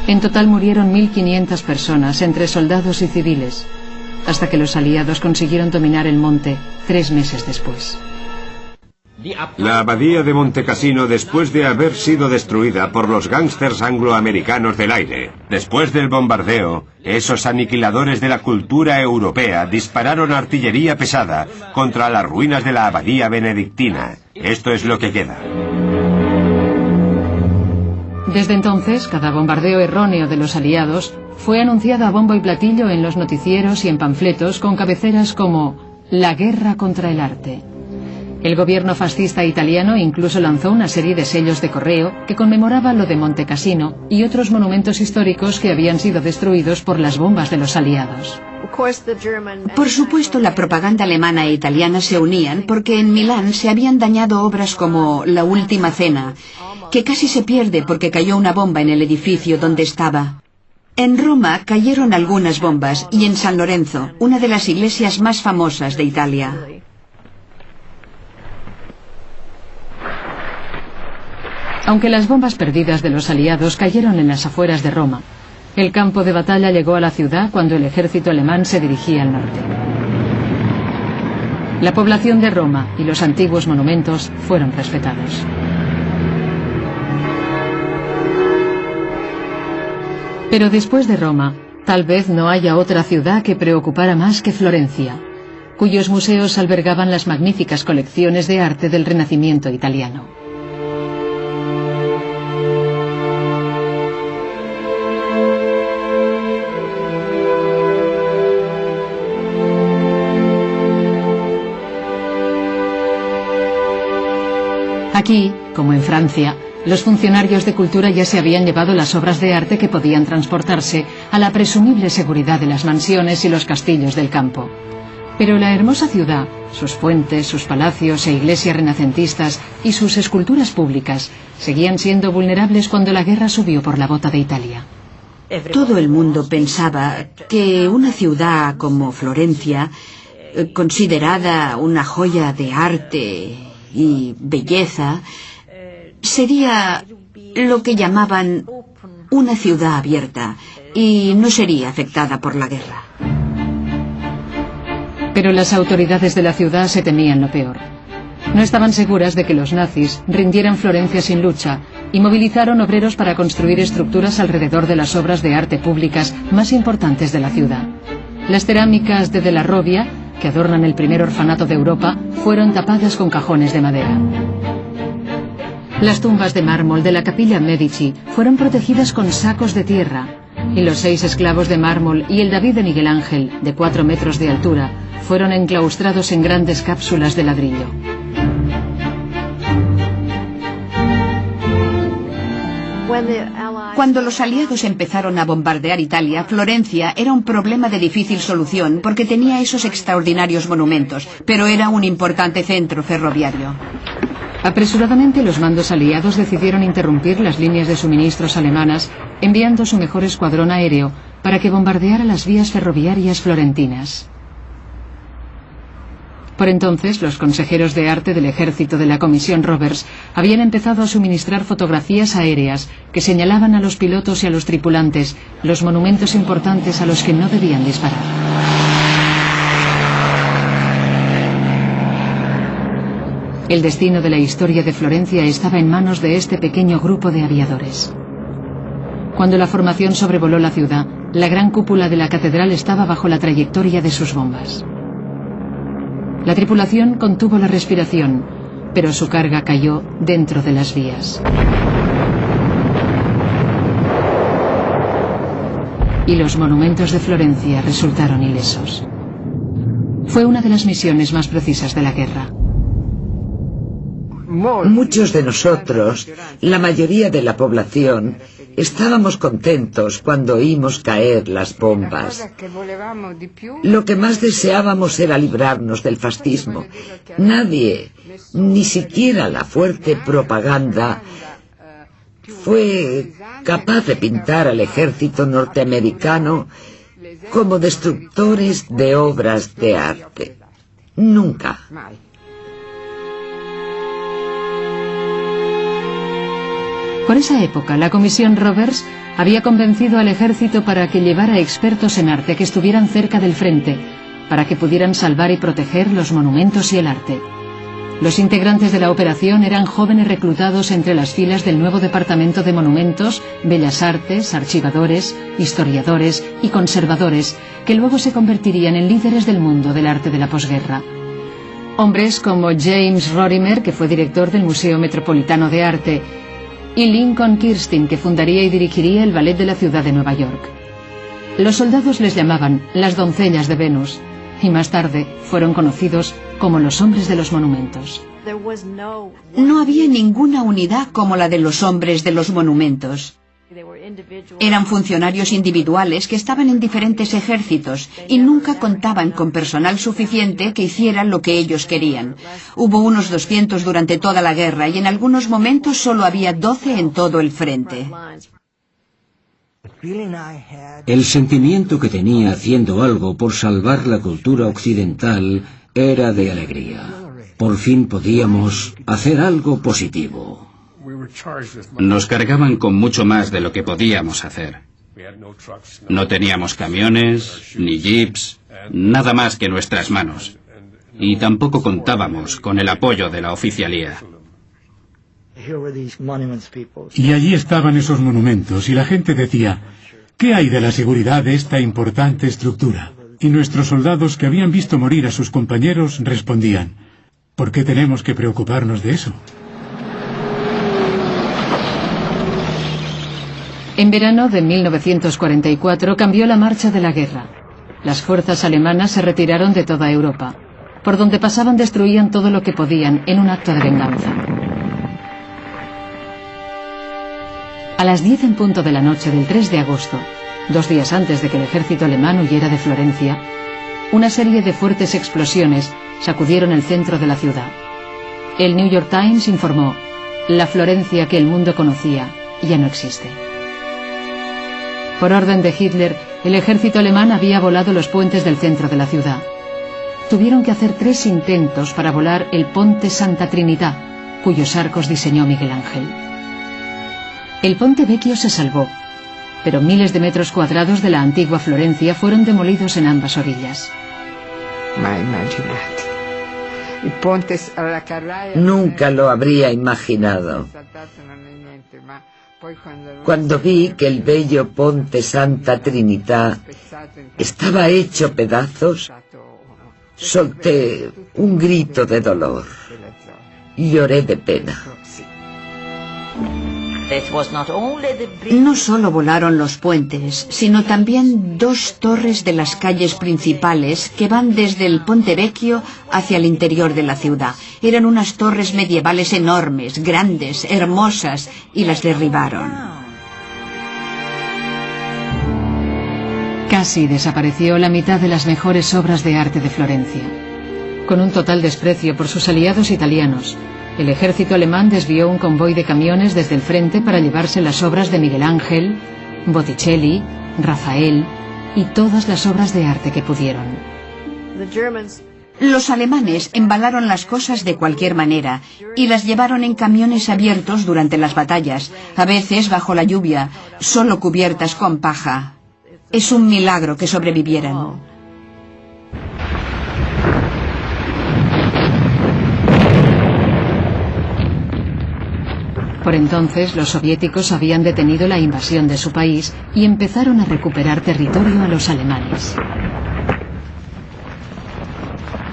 En total murieron 1.500 personas, entre soldados y civiles, hasta que los aliados consiguieron dominar el monte 3 meses después. La abadía de Monte Cassino, después de haber sido destruida por los gángsters angloamericanos del aire, después del bombardeo, esos aniquiladores de la cultura europea dispararon artillería pesada contra las ruinas de la abadía benedictina. Esto es lo que queda. Desde entonces, cada bombardeo erróneo de los aliados fue anunciado a bombo y platillo en los noticieros y en panfletos con cabeceras como «La guerra contra el arte». El gobierno fascista italiano incluso lanzó una serie de sellos de correo que conmemoraba lo de Monte Cassino y otros monumentos históricos que habían sido destruidos por las bombas de los aliados. Por supuesto, la propaganda alemana e italiana se unían porque en Milán se habían dañado obras como La Última Cena, que casi se pierde porque cayó una bomba en el edificio donde estaba. En Roma cayeron algunas bombas y en San Lorenzo, una de las iglesias más famosas de Italia. Aunque las bombas perdidas de los aliados cayeron en las afueras de Roma, el campo de batalla llegó a la ciudad cuando el ejército alemán se dirigía al norte. La población de Roma y los antiguos monumentos fueron respetados. Pero después de Roma, tal vez no haya otra ciudad que preocupara más que Florencia, cuyos museos albergaban las magníficas colecciones de arte del Renacimiento italiano. Aquí, como en Francia, los funcionarios de cultura ya se habían llevado las obras de arte que podían transportarse a la presumible seguridad de las mansiones y los castillos del campo. Pero la hermosa ciudad, sus puentes, sus palacios e iglesias renacentistas y sus esculturas públicas seguían siendo vulnerables cuando la guerra subió por la bota de Italia. Todo el mundo pensaba que una ciudad como Florencia, considerada una joya de arte y belleza, sería lo que llamaban una ciudad abierta y no sería afectada por la guerra. Pero las autoridades de la ciudad se temían lo peor. No estaban seguras de que los nazis rindieran Florencia sin lucha y movilizaron obreros para construir estructuras alrededor de las obras de arte públicas más importantes de la ciudad. Las cerámicas de la Robbia, que adornan el primer orfanato de Europa, fueron tapadas con cajones de madera. Las tumbas de mármol de la Capilla Medici fueron protegidas con sacos de tierra, y los 6 esclavos de mármol y el David de Miguel Ángel, de 4 metros de altura, fueron enclaustrados en grandes cápsulas de ladrillo. Cuando los aliados empezaron a bombardear Italia, Florencia era un problema de difícil solución porque tenía esos extraordinarios monumentos, pero era un importante centro ferroviario. Apresuradamente los mandos aliados decidieron interrumpir las líneas de suministros alemanas, enviando su mejor escuadrón aéreo para que bombardeara las vías ferroviarias florentinas. Por entonces, los consejeros de arte del ejército de la Comisión Roberts habían empezado a suministrar fotografías aéreas que señalaban a los pilotos y a los tripulantes los monumentos importantes a los que no debían disparar. El destino de la historia de Florencia estaba en manos de este pequeño grupo de aviadores. Cuando la formación sobrevoló la ciudad, la gran cúpula de la catedral estaba bajo la trayectoria de sus bombas. La tripulación contuvo la respiración, pero su carga cayó dentro de las vías. Y los monumentos de Florencia resultaron ilesos. Fue una de las misiones más precisas de la guerra. Muchos de nosotros, la mayoría de la población, estábamos contentos cuando oímos caer las bombas. Lo que más deseábamos era librarnos del fascismo. Nadie, ni siquiera la fuerte propaganda, fue capaz de pintar al ejército norteamericano como destructores de obras de arte. Nunca. Por esa época, la Comisión Roberts había convencido al ejército para que llevara expertos en arte que estuvieran cerca del frente, para que pudieran salvar y proteger los monumentos y el arte. Los integrantes de la operación eran jóvenes reclutados entre las filas del nuevo Departamento de Monumentos, Bellas Artes, archivadores, historiadores y conservadores, que luego se convertirían en líderes del mundo del arte de la posguerra. Hombres como James Rorimer, que fue director del Museo Metropolitano de Arte, y Lincoln Kirstein, que fundaría y dirigiría el Ballet de la ciudad de Nueva York. Los soldados les llamaban las doncellas de Venus, y más tarde fueron conocidos como los hombres de los monumentos. No había ninguna unidad como la de los hombres de los monumentos. Eran funcionarios individuales que estaban en diferentes ejércitos y nunca contaban con personal suficiente que hiciera lo que ellos querían. Hubo unos 200 durante toda la guerra y en algunos momentos solo había 12 en todo el frente. El sentimiento que tenía haciendo algo por salvar la cultura occidental era de alegría. Por fin podíamos hacer algo positivo. Nos cargaban con mucho más de lo que podíamos hacer. No teníamos camiones, ni jeeps, nada más que nuestras manos. Y tampoco contábamos con el apoyo de la oficialía. Y allí estaban esos monumentos y la gente decía, ¿qué hay de la seguridad de esta importante estructura? Y nuestros soldados que habían visto morir a sus compañeros respondían, ¿por qué tenemos que preocuparnos de eso? En verano de 1944 cambió la marcha de la guerra. Las fuerzas alemanas se retiraron de toda Europa. Por donde pasaban destruían todo lo que podían en un acto de venganza. A las 10 en punto de la noche del 3 de agosto, 2 días antes de que el ejército alemán huyera de Florencia, una serie de fuertes explosiones sacudieron el centro de la ciudad. El New York Times informó, la Florencia que el mundo conocía ya no existe. Por orden de Hitler, el ejército alemán había volado los puentes del centro de la ciudad. Tuvieron que hacer 3 intentos para volar el Ponte Santa Trinità, cuyos arcos diseñó Miguel Ángel. El Ponte Vecchio se salvó, pero miles de metros cuadrados de la antigua Florencia fueron demolidos en ambas orillas. Nunca lo habría imaginado. Cuando vi que el bello Ponte Santa Trinità estaba hecho pedazos, solté un grito de dolor y lloré de pena. No solo volaron los puentes, sino también 2 torres de las calles principales que van desde el Ponte Vecchio hacia el interior de la ciudad. Eran unas torres medievales enormes, grandes, hermosas, y las derribaron. Casi desapareció la mitad de las mejores obras de arte de Florencia. Con un total desprecio por sus aliados italianos, el ejército alemán desvió un convoy de camiones desde el frente para llevarse las obras de Miguel Ángel, Botticelli, Rafael y todas las obras de arte que pudieron. Los alemanes embalaron las cosas de cualquier manera y las llevaron en camiones abiertos durante las batallas, a veces bajo la lluvia, solo cubiertas con paja. Es un milagro que sobrevivieran. Por entonces, los soviéticos habían detenido la invasión de su país y empezaron a recuperar territorio a los alemanes.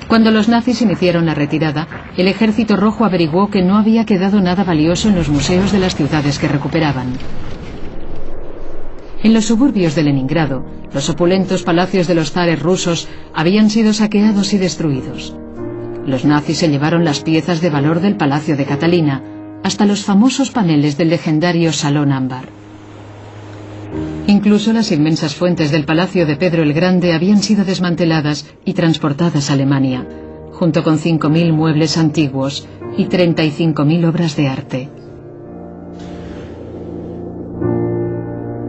Cuando los nazis iniciaron la retirada, el Ejército Rojo averiguó que no había quedado nada valioso en los museos de las ciudades que recuperaban. En los suburbios de Leningrado, los opulentos palacios de los zares rusos habían sido saqueados y destruidos. Los nazis se llevaron las piezas de valor del Palacio de Catalina, hasta los famosos paneles del legendario Salón Ámbar. Incluso las inmensas fuentes del Palacio de Pedro el Grande habían sido desmanteladas y transportadas a Alemania, junto con 5.000 muebles antiguos y 35.000 obras de arte.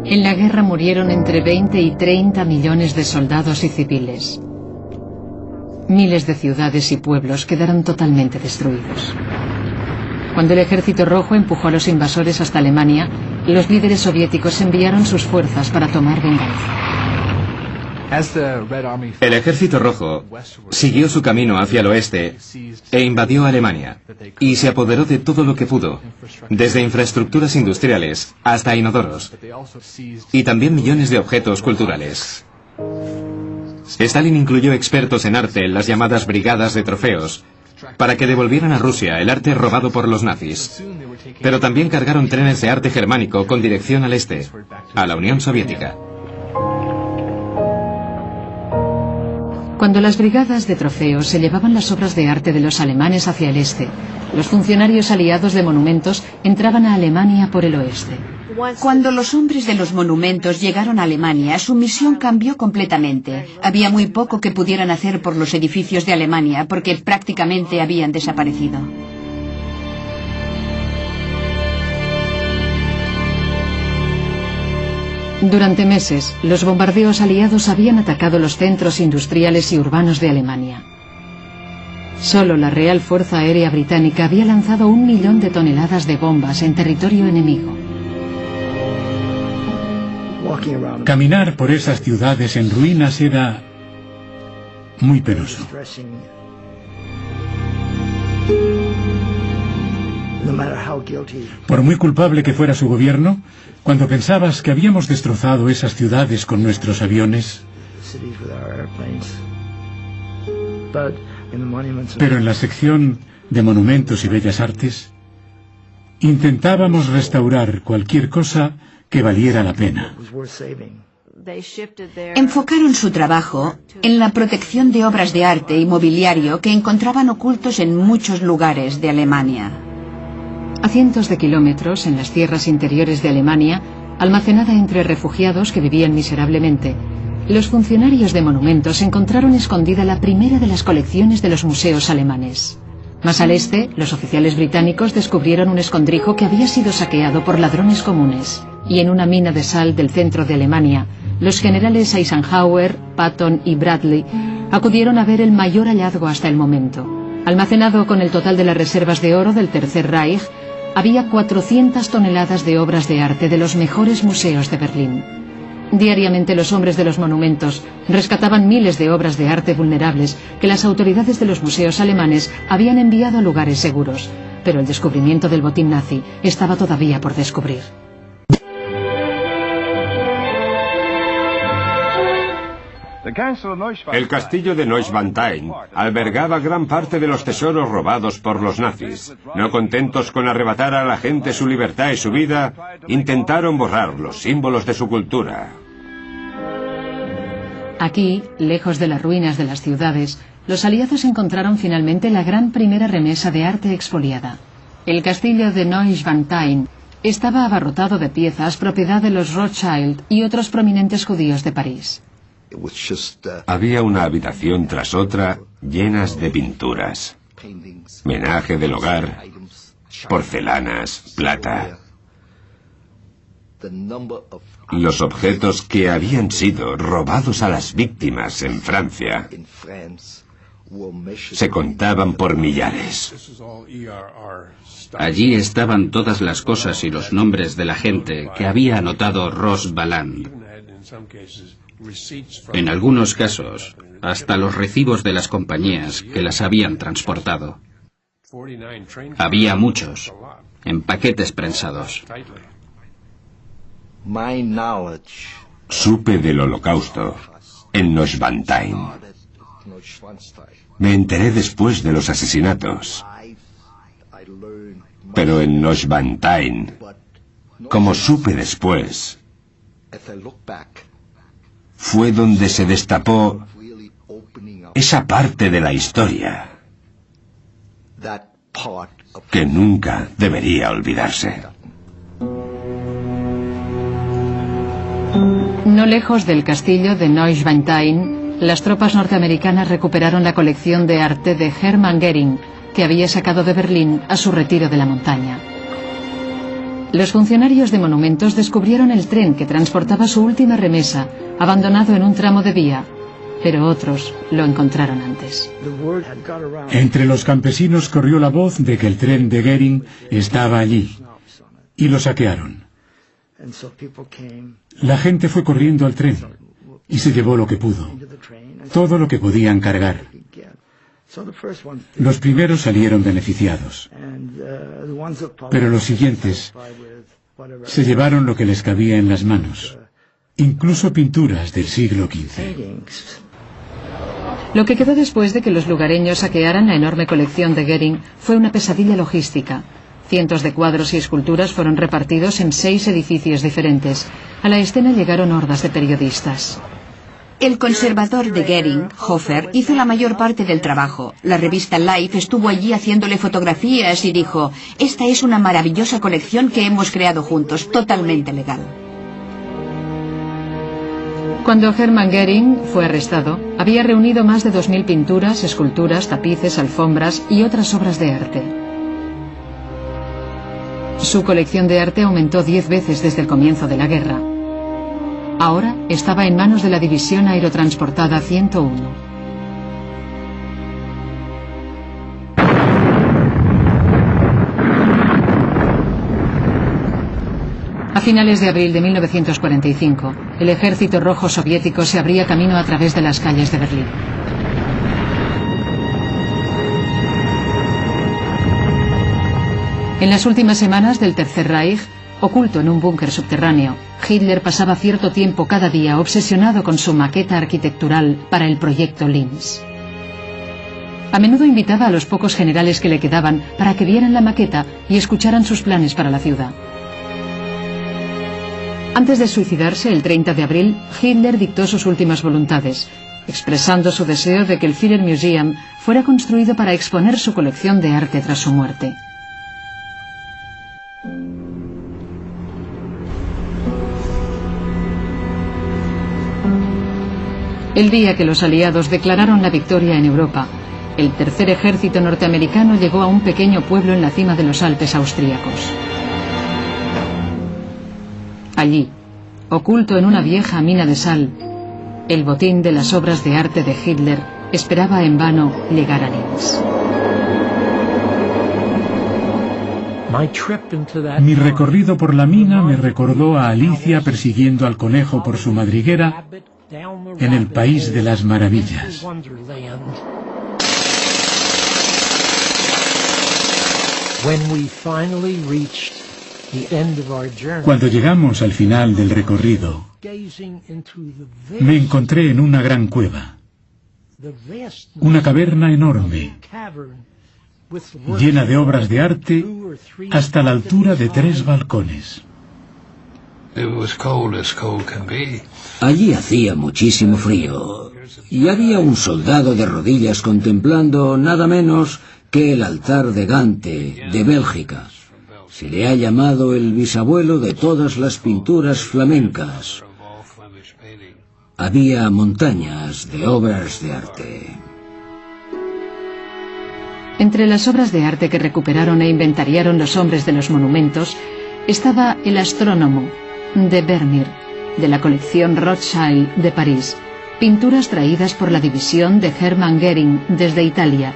En la guerra murieron entre 20 y 30 millones de soldados y civiles. Miles de ciudades y pueblos quedaron totalmente destruidos. Cuando el Ejército Rojo empujó a los invasores hasta Alemania, los líderes soviéticos enviaron sus fuerzas para tomar venganza. El Ejército Rojo siguió su camino hacia el oeste e invadió Alemania y se apoderó de todo lo que pudo, desde infraestructuras industriales hasta inodoros, y también millones de objetos culturales. Stalin incluyó expertos en arte en las llamadas brigadas de trofeos para que devolvieran a Rusia el arte robado por los nazis. Pero también cargaron trenes de arte germánico con dirección al este, a la Unión Soviética. Cuando las brigadas de trofeos se llevaban las obras de arte de los alemanes hacia el este, los funcionarios aliados de monumentos entraban a Alemania por el oeste. Cuando los hombres de los monumentos llegaron a Alemania, su misión cambió completamente. Había muy poco que pudieran hacer por los edificios de Alemania, porque prácticamente habían desaparecido. Durante meses, los bombardeos aliados habían atacado los centros industriales y urbanos de Alemania. Solo la Real Fuerza Aérea Británica había lanzado 1 millón de toneladas de bombas en territorio enemigo. Caminar por esas ciudades en ruinas era muy penoso. Por muy culpable que fuera su gobierno, cuando pensabas que habíamos destrozado esas ciudades con nuestros aviones, pero en la sección de monumentos y bellas artes, intentábamos restaurar cualquier cosa que valiera la pena. Enfocaron su trabajo en la protección de obras de arte y mobiliario que encontraban ocultos en muchos lugares de Alemania. A cientos de kilómetros, en las tierras interiores de Alemania, almacenada entre refugiados que vivían miserablemente, los funcionarios de monumentos encontraron escondida la primera de las colecciones de los museos alemanes. Más al este, los oficiales británicos descubrieron un escondrijo que había sido saqueado por ladrones comunes. Y en una mina de sal del centro de Alemania, los generales Eisenhower, Patton y Bradley acudieron a ver el mayor hallazgo hasta el momento. Almacenado con el total de las reservas de oro del Tercer Reich, había 400 toneladas de obras de arte de los mejores museos de Berlín. Diariamente los hombres de los monumentos rescataban miles de obras de arte vulnerables que las autoridades de los museos alemanes habían enviado a lugares seguros, pero el descubrimiento del botín nazi estaba todavía por descubrir. El castillo de Neuschwanstein albergaba gran parte de los tesoros robados por los nazis. No contentos con arrebatar a la gente su libertad y su vida, intentaron borrar los símbolos de su cultura. Aquí, lejos de las ruinas de las ciudades, los aliados encontraron finalmente la gran primera remesa de arte expoliada. El castillo de Neuschwanstein estaba abarrotado de piezas propiedad de los Rothschild y otros prominentes judíos de París. Había una habitación tras otra llenas de pinturas, menaje del hogar, porcelanas, plata. Los objetos que habían sido robados a las víctimas en Francia se contaban por millares. Allí estaban todas las cosas y los nombres de la gente que había anotado Ross Baland. En algunos casos, hasta los recibos de las compañías que las habían transportado. Había muchos, en paquetes prensados. Supe del Holocausto en Neuschwanstein. Me enteré después de los asesinatos. Pero en Neuschwanstein, como supe después, fue donde se destapó esa parte de la historia que nunca debería olvidarse. No lejos del castillo de Neuschwanstein, las tropas norteamericanas recuperaron la colección de arte de Hermann Göring, que había sacado de Berlín a su retiro de la montaña. Los funcionarios de monumentos descubrieron el tren que transportaba su última remesa, abandonado en un tramo de vía. pero otros lo encontraron antes. Entre los campesinos corrió la voz de que el tren de Goering estaba allí, y lo saquearon. La gente fue corriendo al tren, y se llevó lo que pudo, todo lo que podían cargar. Los primeros salieron beneficiados, pero los siguientes se llevaron lo que les cabía en las manos, incluso pinturas del siglo XV. Lo que quedó después de que los lugareños saquearan la enorme colección de Goering fue una pesadilla logística. Cientos de cuadros y esculturas fueron repartidos en 6 edificios diferentes. A la escena llegaron hordas de periodistas. El conservador de Goering, Hofer, hizo la mayor parte del trabajo. La revista Life estuvo allí haciéndole fotografías y dijo: «Esta es una maravillosa colección que hemos creado juntos, totalmente legal». Cuando Hermann Goering fue arrestado, había reunido más de 2000 pinturas, esculturas, tapices, alfombras y otras obras de arte. Su colección de arte aumentó 10 veces desde el comienzo de la guerra. Ahora estaba en manos de la División Aerotransportada 101. A finales de abril de 1945, el Ejército Rojo Soviético se abría camino a través de las calles de Berlín. En las últimas semanas del Tercer Reich, oculto en un búnker subterráneo, Hitler pasaba cierto tiempo cada día obsesionado con su maqueta arquitectural para el proyecto Linz. A menudo invitaba a los pocos generales que le quedaban para que vieran la maqueta y escucharan sus planes para la ciudad. Antes de suicidarse, el 30 de abril, Hitler dictó sus últimas voluntades, expresando su deseo de que el Führermuseum fuera construido para exponer su colección de arte tras su muerte. El día que los aliados declararon la victoria en Europa, el tercer ejército norteamericano llegó a un pequeño pueblo en la cima de los Alpes austríacos. Allí, oculto en una vieja mina de sal, el botín de las obras de arte de Hitler esperaba en vano llegar a Linz. Mi recorrido por la mina me recordó a Alicia persiguiendo al conejo por su madriguera en el País de las Maravillas. Cuando llegamos al final del recorrido, me encontré en una gran cueva, una caverna enorme, llena de obras de arte hasta la altura de 3 balcones. Allí hacía muchísimo frío y había un soldado de rodillas contemplando nada menos que el altar de Gante, de Bélgica. Se le ha llamado el bisabuelo de todas las pinturas flamencas. Había montañas de obras de arte. Entre las obras de arte que recuperaron e inventariaron los hombres de los monumentos estaba El Astrónomo, de Vermeer, de la colección Rothschild de París, pinturas traídas por la división de Hermann Goering desde Italia,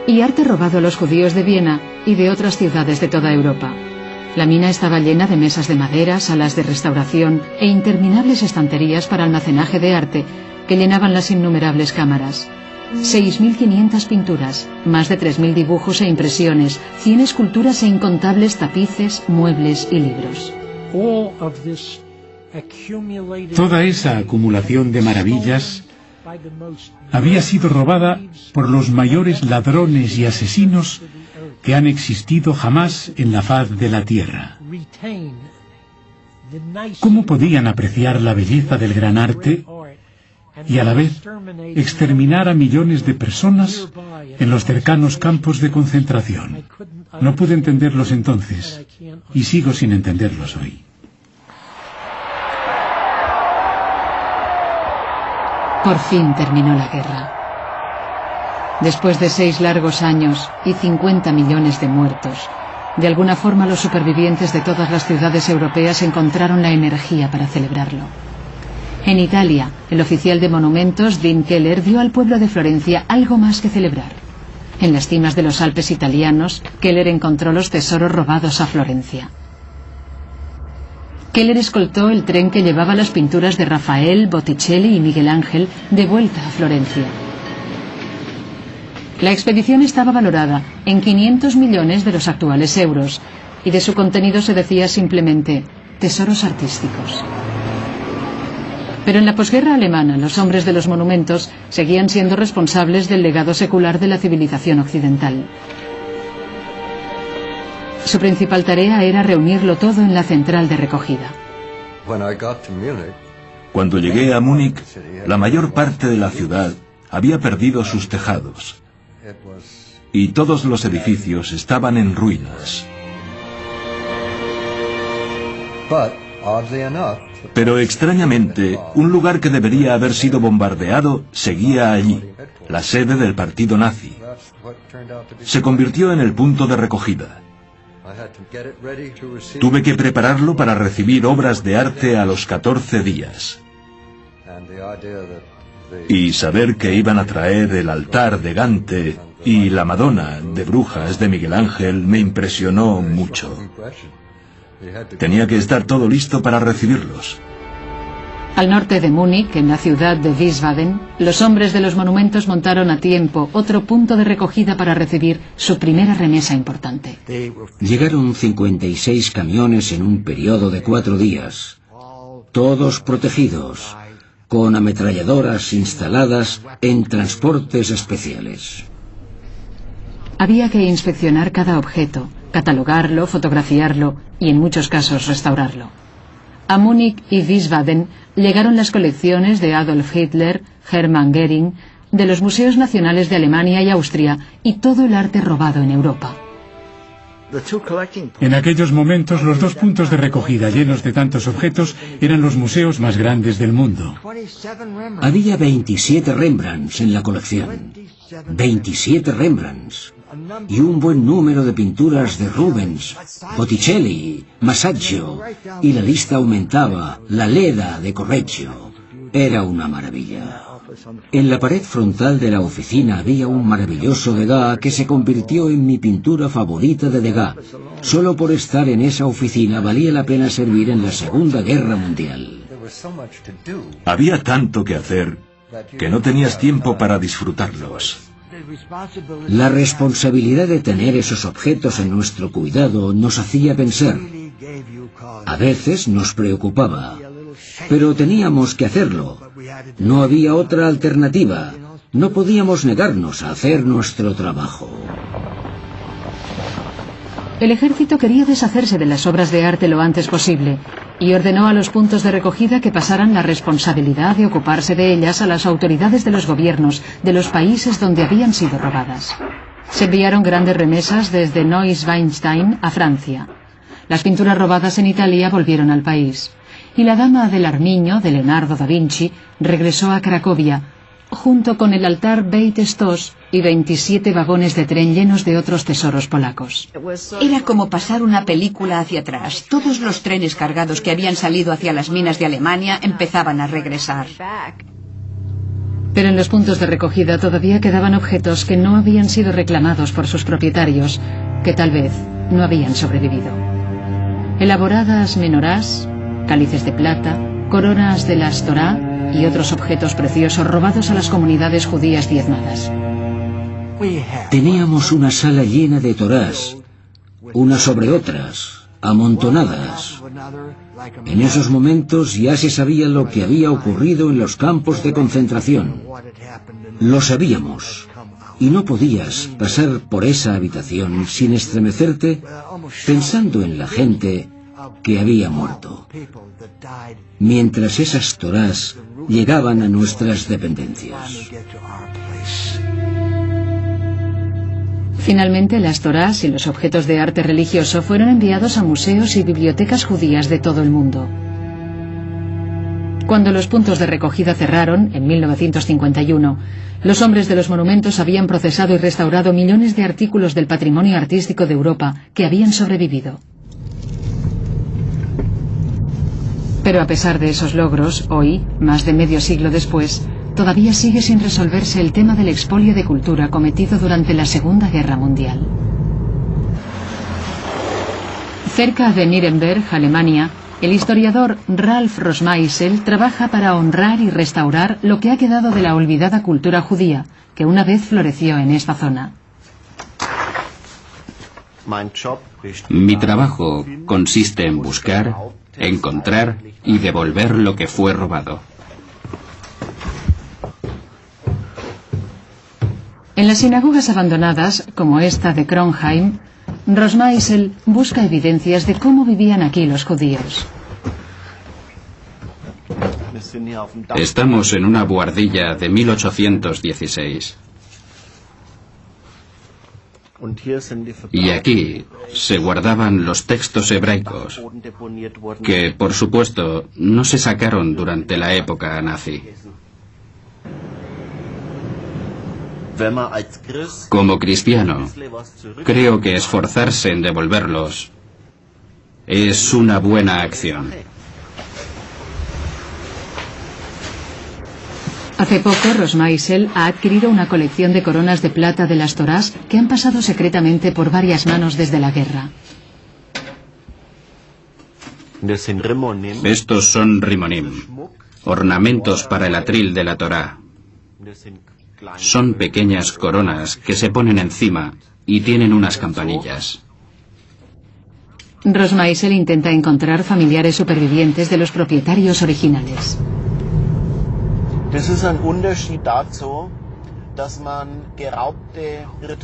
y arte robado a los judíos de Viena y de otras ciudades de toda Europa. La mina estaba llena de mesas de madera, salas de restauración e interminables estanterías para almacenaje de arte que llenaban las innumerables cámaras. 6.500 pinturas, más de 3.000 dibujos e impresiones, 100 esculturas e incontables tapices, muebles y libros. Toda esa acumulación de maravillas había sido robada por los mayores ladrones y asesinos que han existido jamás en la faz de la tierra. ¿Cómo podían apreciar la belleza del gran arte y a la vez exterminar a millones de personas en los cercanos campos de concentración? No pude entenderlos entonces y sigo sin entenderlos hoy. Por fin terminó la guerra. Después de 6 largos años y 50 millones de muertos, de alguna forma los supervivientes de todas las ciudades europeas encontraron la energía para celebrarlo. En Italia, el oficial de monumentos, Dean Keller, dio al pueblo de Florencia algo más que celebrar. En las cimas de los Alpes italianos, Keller encontró los tesoros robados a Florencia. Keller escoltó el tren que llevaba las pinturas de Rafael, Botticelli y Miguel Ángel de vuelta a Florencia. La expedición estaba valorada en 500 millones de los actuales euros, y de su contenido se decía simplemente tesoros artísticos. Pero en la posguerra alemana, los hombres de los monumentos seguían siendo responsables del legado secular de la civilización occidental. Su principal tarea era reunirlo todo en la central de recogida. Cuando llegué a Múnich, la mayor parte de la ciudad había perdido sus tejados y todos los edificios estaban en ruinas. Pero extrañamente, un lugar que debería haber sido bombardeado seguía allí, la sede del partido nazi. Se convirtió en el punto de recogida. Tuve que prepararlo para recibir obras de arte a los 14 días. Y saber que iban a traer el altar de Gante y la Madonna de Brujas de Miguel Ángel me impresionó mucho. Tenía que estar todo listo para recibirlos. Al norte de Múnich, en la ciudad de Wiesbaden, los hombres de los monumentos montaron a tiempo otro punto de recogida para recibir su primera remesa importante. Llegaron 56 camiones en un periodo de 4 días, todos protegidos, con ametralladoras instaladas en transportes especiales. Había que inspeccionar cada objeto, catalogarlo, fotografiarlo y en muchos casos restaurarlo. A Múnich y Wiesbaden llegaron las colecciones de Adolf Hitler, Hermann Göring, de los museos nacionales de Alemania y Austria y todo el arte robado en Europa. En aquellos momentos, los 2 puntos de recogida llenos de tantos objetos eran los museos más grandes del mundo. Había 27 Rembrandts en la colección. 27 Rembrandts. Y un buen número de pinturas de Rubens, Botticelli, Masaccio, y la lista aumentaba. La Leda de Correggio. Era una maravilla. En la pared frontal de la oficina había un maravilloso Degas que se convirtió en mi pintura favorita de Degas. Solo por estar en esa oficina valía la pena servir en la Segunda Guerra Mundial. Había tanto que hacer que no tenías tiempo para disfrutarlos. La responsabilidad de tener esos objetos en nuestro cuidado nos hacía pensar. A veces nos preocupaba, pero teníamos que hacerlo. No había otra alternativa. No podíamos negarnos a hacer nuestro trabajo. El ejército quería deshacerse de las obras de arte lo antes posible y ordenó a los puntos de recogida que pasaran la responsabilidad de ocuparse de ellas a las autoridades de los gobiernos de los países donde habían sido robadas. Se enviaron grandes remesas desde Neuschwanstein a Francia. Las pinturas robadas en Italia volvieron al país y la Dama del Armiño de Leonardo da Vinci regresó a Cracovia junto con el altar Beit Stos y 27 vagones de tren llenos de otros tesoros polacos. Era como pasar una película hacia atrás. Todos los trenes cargados que habían salido hacia las minas de Alemania empezaban a regresar. Pero en los puntos de recogida todavía quedaban objetos que no habían sido reclamados por sus propietarios, que tal vez no habían sobrevivido. Elaboradas menorás, cálices de plata, coronas de las Torá y otros objetos preciosos robados a las comunidades judías diezmadas. Teníamos una sala llena de torás, unas sobre otras, amontonadas. En esos momentos ya se sabía lo que había ocurrido en los campos de concentración. Lo sabíamos, y no podías pasar por esa habitación sin estremecerte pensando en la gente que había muerto, mientras esas torás llegaban a nuestras dependencias. Finalmente, las torás y los objetos de arte religioso fueron enviados a museos y bibliotecas judías de todo el mundo. Cuando los puntos de recogida cerraron, en 1951, los hombres de los monumentos habían procesado y restaurado millones de artículos del patrimonio artístico de Europa que habían sobrevivido. Pero a pesar de esos logros, hoy, más de medio siglo después, todavía sigue sin resolverse el tema del expolio de cultura cometido durante la Segunda Guerra Mundial. Cerca de Nuremberg, Alemania, el historiador Ralf Rosmeisel trabaja para honrar y restaurar lo que ha quedado de la olvidada cultura judía, que una vez floreció en esta zona. Mi trabajo consiste en buscar, encontrar y devolver lo que fue robado. En las sinagogas abandonadas, como esta de Kronheim, Rosmeisel busca evidencias de cómo vivían aquí los judíos. Estamos en una buhardilla de 1816. Y aquí se guardaban los textos hebraicos, que, por supuesto, no se sacaron durante la época nazi. Como cristiano, creo que esforzarse en devolverlos es una buena acción. Hace poco, Rosmeisel ha adquirido una colección de coronas de plata de las Torás que han pasado secretamente por varias manos desde la guerra. Estos son rimonim, ornamentos para el atril de la Torá. Son pequeñas coronas que se ponen encima y tienen unas campanillas. Rosmeisel intenta encontrar familiares supervivientes de los propietarios originales.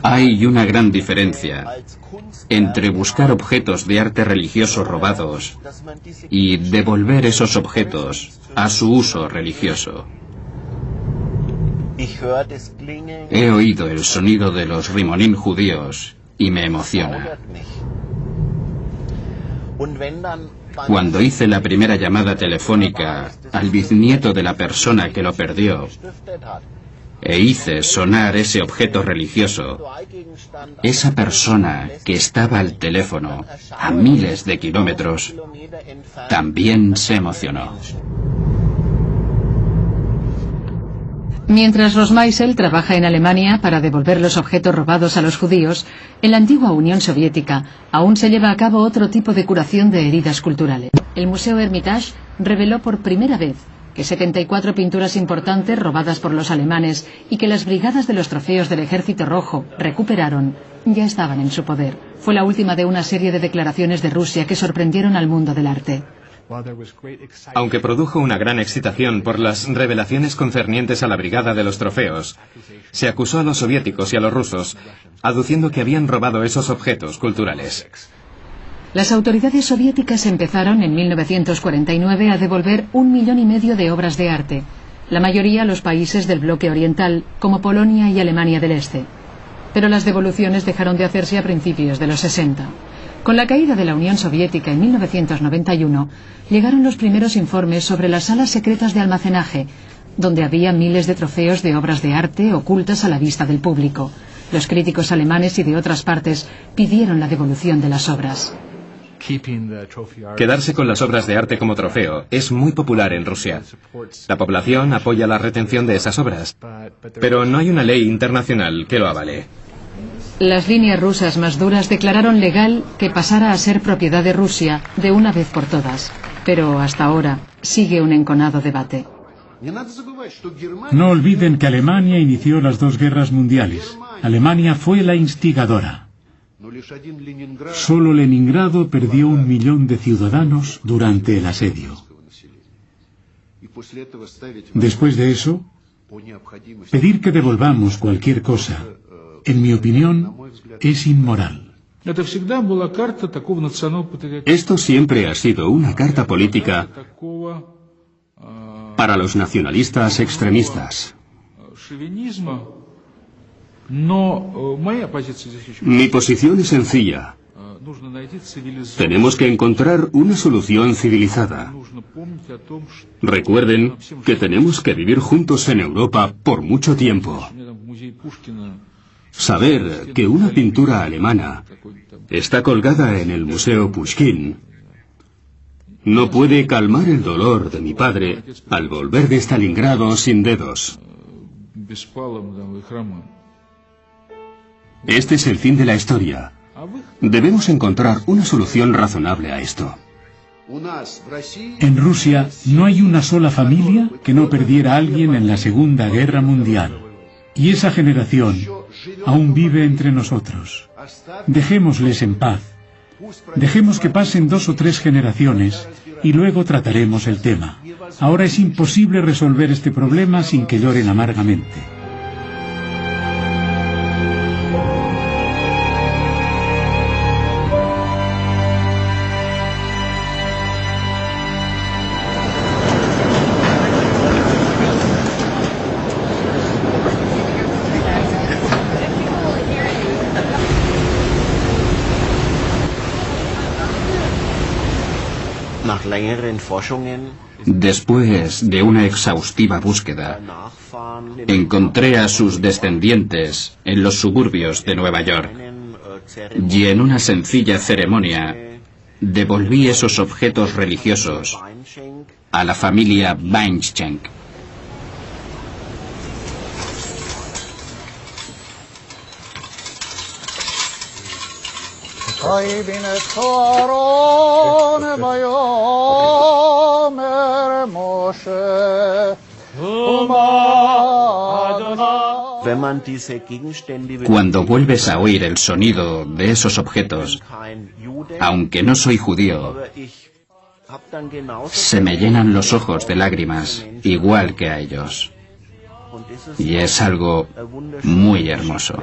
Hay una gran diferencia entre buscar objetos de arte religioso robados y devolver esos objetos a su uso religioso. He oído el sonido de los rimonim judíos y me emociona. Cuando hice la primera llamada telefónica al bisnieto de la persona que lo perdió e hice sonar ese objeto religioso, esa persona que estaba al teléfono a miles de kilómetros también se emocionó. Mientras Rosmeisel trabaja en Alemania para devolver los objetos robados a los judíos, en la antigua Unión Soviética aún se lleva a cabo otro tipo de curación de heridas culturales. El Museo Hermitage reveló por primera vez que 74 pinturas importantes robadas por los alemanes y que las brigadas de los trofeos del Ejército Rojo recuperaron, ya estaban en su poder. Fue la última de una serie de declaraciones de Rusia que sorprendieron al mundo del arte. Aunque produjo una gran excitación por las revelaciones concernientes a la Brigada de los Trofeos, se acusó a los soviéticos y a los rusos, aduciendo que habían robado esos objetos culturales. Las autoridades soviéticas empezaron en 1949 a devolver 1,5 millones de obras de arte, la mayoría a los países del bloque oriental, como Polonia y Alemania del Este. Pero las devoluciones dejaron de hacerse a principios de los 60. Con la caída de la Unión Soviética en 1991, llegaron los primeros informes sobre las salas secretas de almacenaje, donde había miles de trofeos de obras de arte ocultas a la vista del público. Los críticos alemanes y de otras partes pidieron la devolución de las obras. Quedarse con las obras de arte como trofeo es muy popular en Rusia. La población apoya la retención de esas obras, pero no hay una ley internacional que lo avale. Las líneas rusas más duras declararon legal que pasara a ser propiedad de Rusia de una vez por todas, pero hasta ahora sigue un enconado debate. No olviden que Alemania inició las dos guerras mundiales. Alemania fue la instigadora. Solo Leningrado perdió 1 millón de ciudadanos durante el asedio. Después de eso, pedir que devolvamos cualquier cosa, en mi opinión, es inmoral. Esto siempre ha sido una carta política para los nacionalistas extremistas. Mi posición es sencilla. Tenemos que encontrar una solución civilizada. Recuerden que tenemos que vivir juntos en Europa por mucho tiempo. Saber que una pintura alemana está colgada en el Museo Pushkin no puede calmar el dolor de mi padre al volver de Stalingrado sin dedos. Este es el fin de la historia. Debemos encontrar una solución razonable a esto. En Rusia no hay una sola familia que no perdiera a alguien en la Segunda Guerra Mundial. Y esa generación aún vive entre nosotros. Dejémosles en paz. Dejemos que pasen 2 o 3 generaciones y luego trataremos el tema. Ahora es imposible resolver este problema sin que lloren amargamente. Después de una exhaustiva búsqueda, encontré a sus descendientes en los suburbios de Nueva York y en una sencilla ceremonia devolví esos objetos religiosos a la familia Weinschenk. Cuando vuelves a oír el sonido de esos objetos, aunque no soy judío, se me llenan los ojos de lágrimas, igual que a ellos. Y es algo muy hermoso.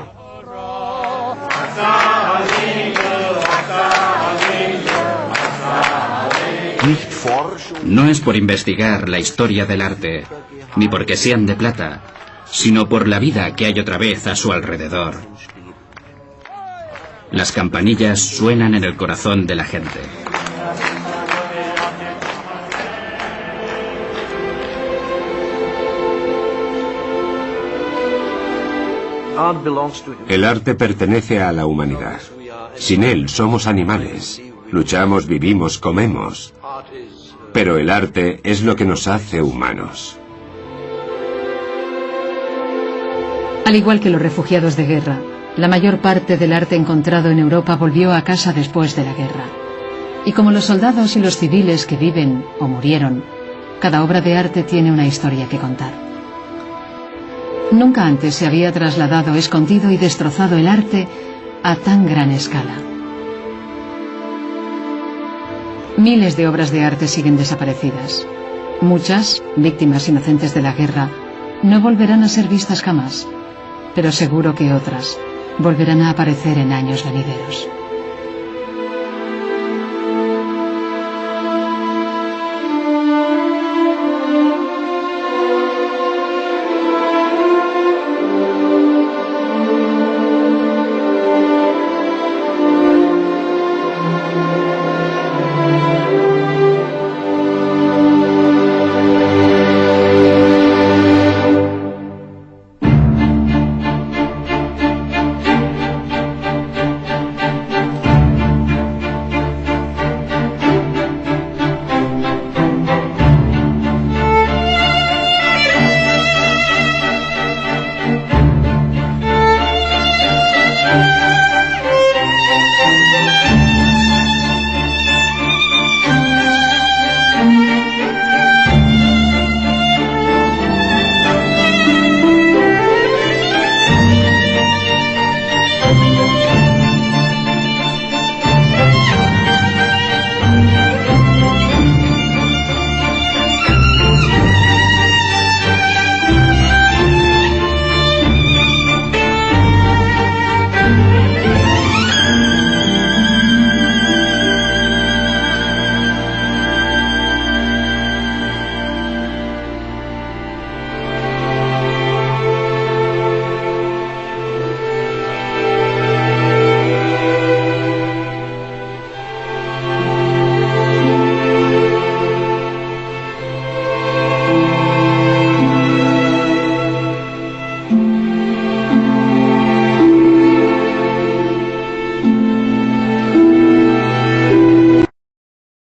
No es por investigar la historia del arte, ni porque sean de plata, sino por la vida que hay otra vez a su alrededor. Las campanillas suenan en el corazón de la gente. El arte pertenece a la humanidad. Sin él somos animales. Luchamos, vivimos, comemos. Pero el arte es lo que nos hace humanos. Al igual que los refugiados de guerra, la mayor parte del arte encontrado en Europa volvió a casa después de la guerra. Y como los soldados y los civiles que viven o murieron, cada obra de arte tiene una historia que contar. Nunca antes se había trasladado, escondido y destrozado el arte a tan gran escala. Miles de obras de arte siguen desaparecidas. Muchas, víctimas inocentes de la guerra, no volverán a ser vistas jamás, pero seguro que otras volverán a aparecer en años venideros.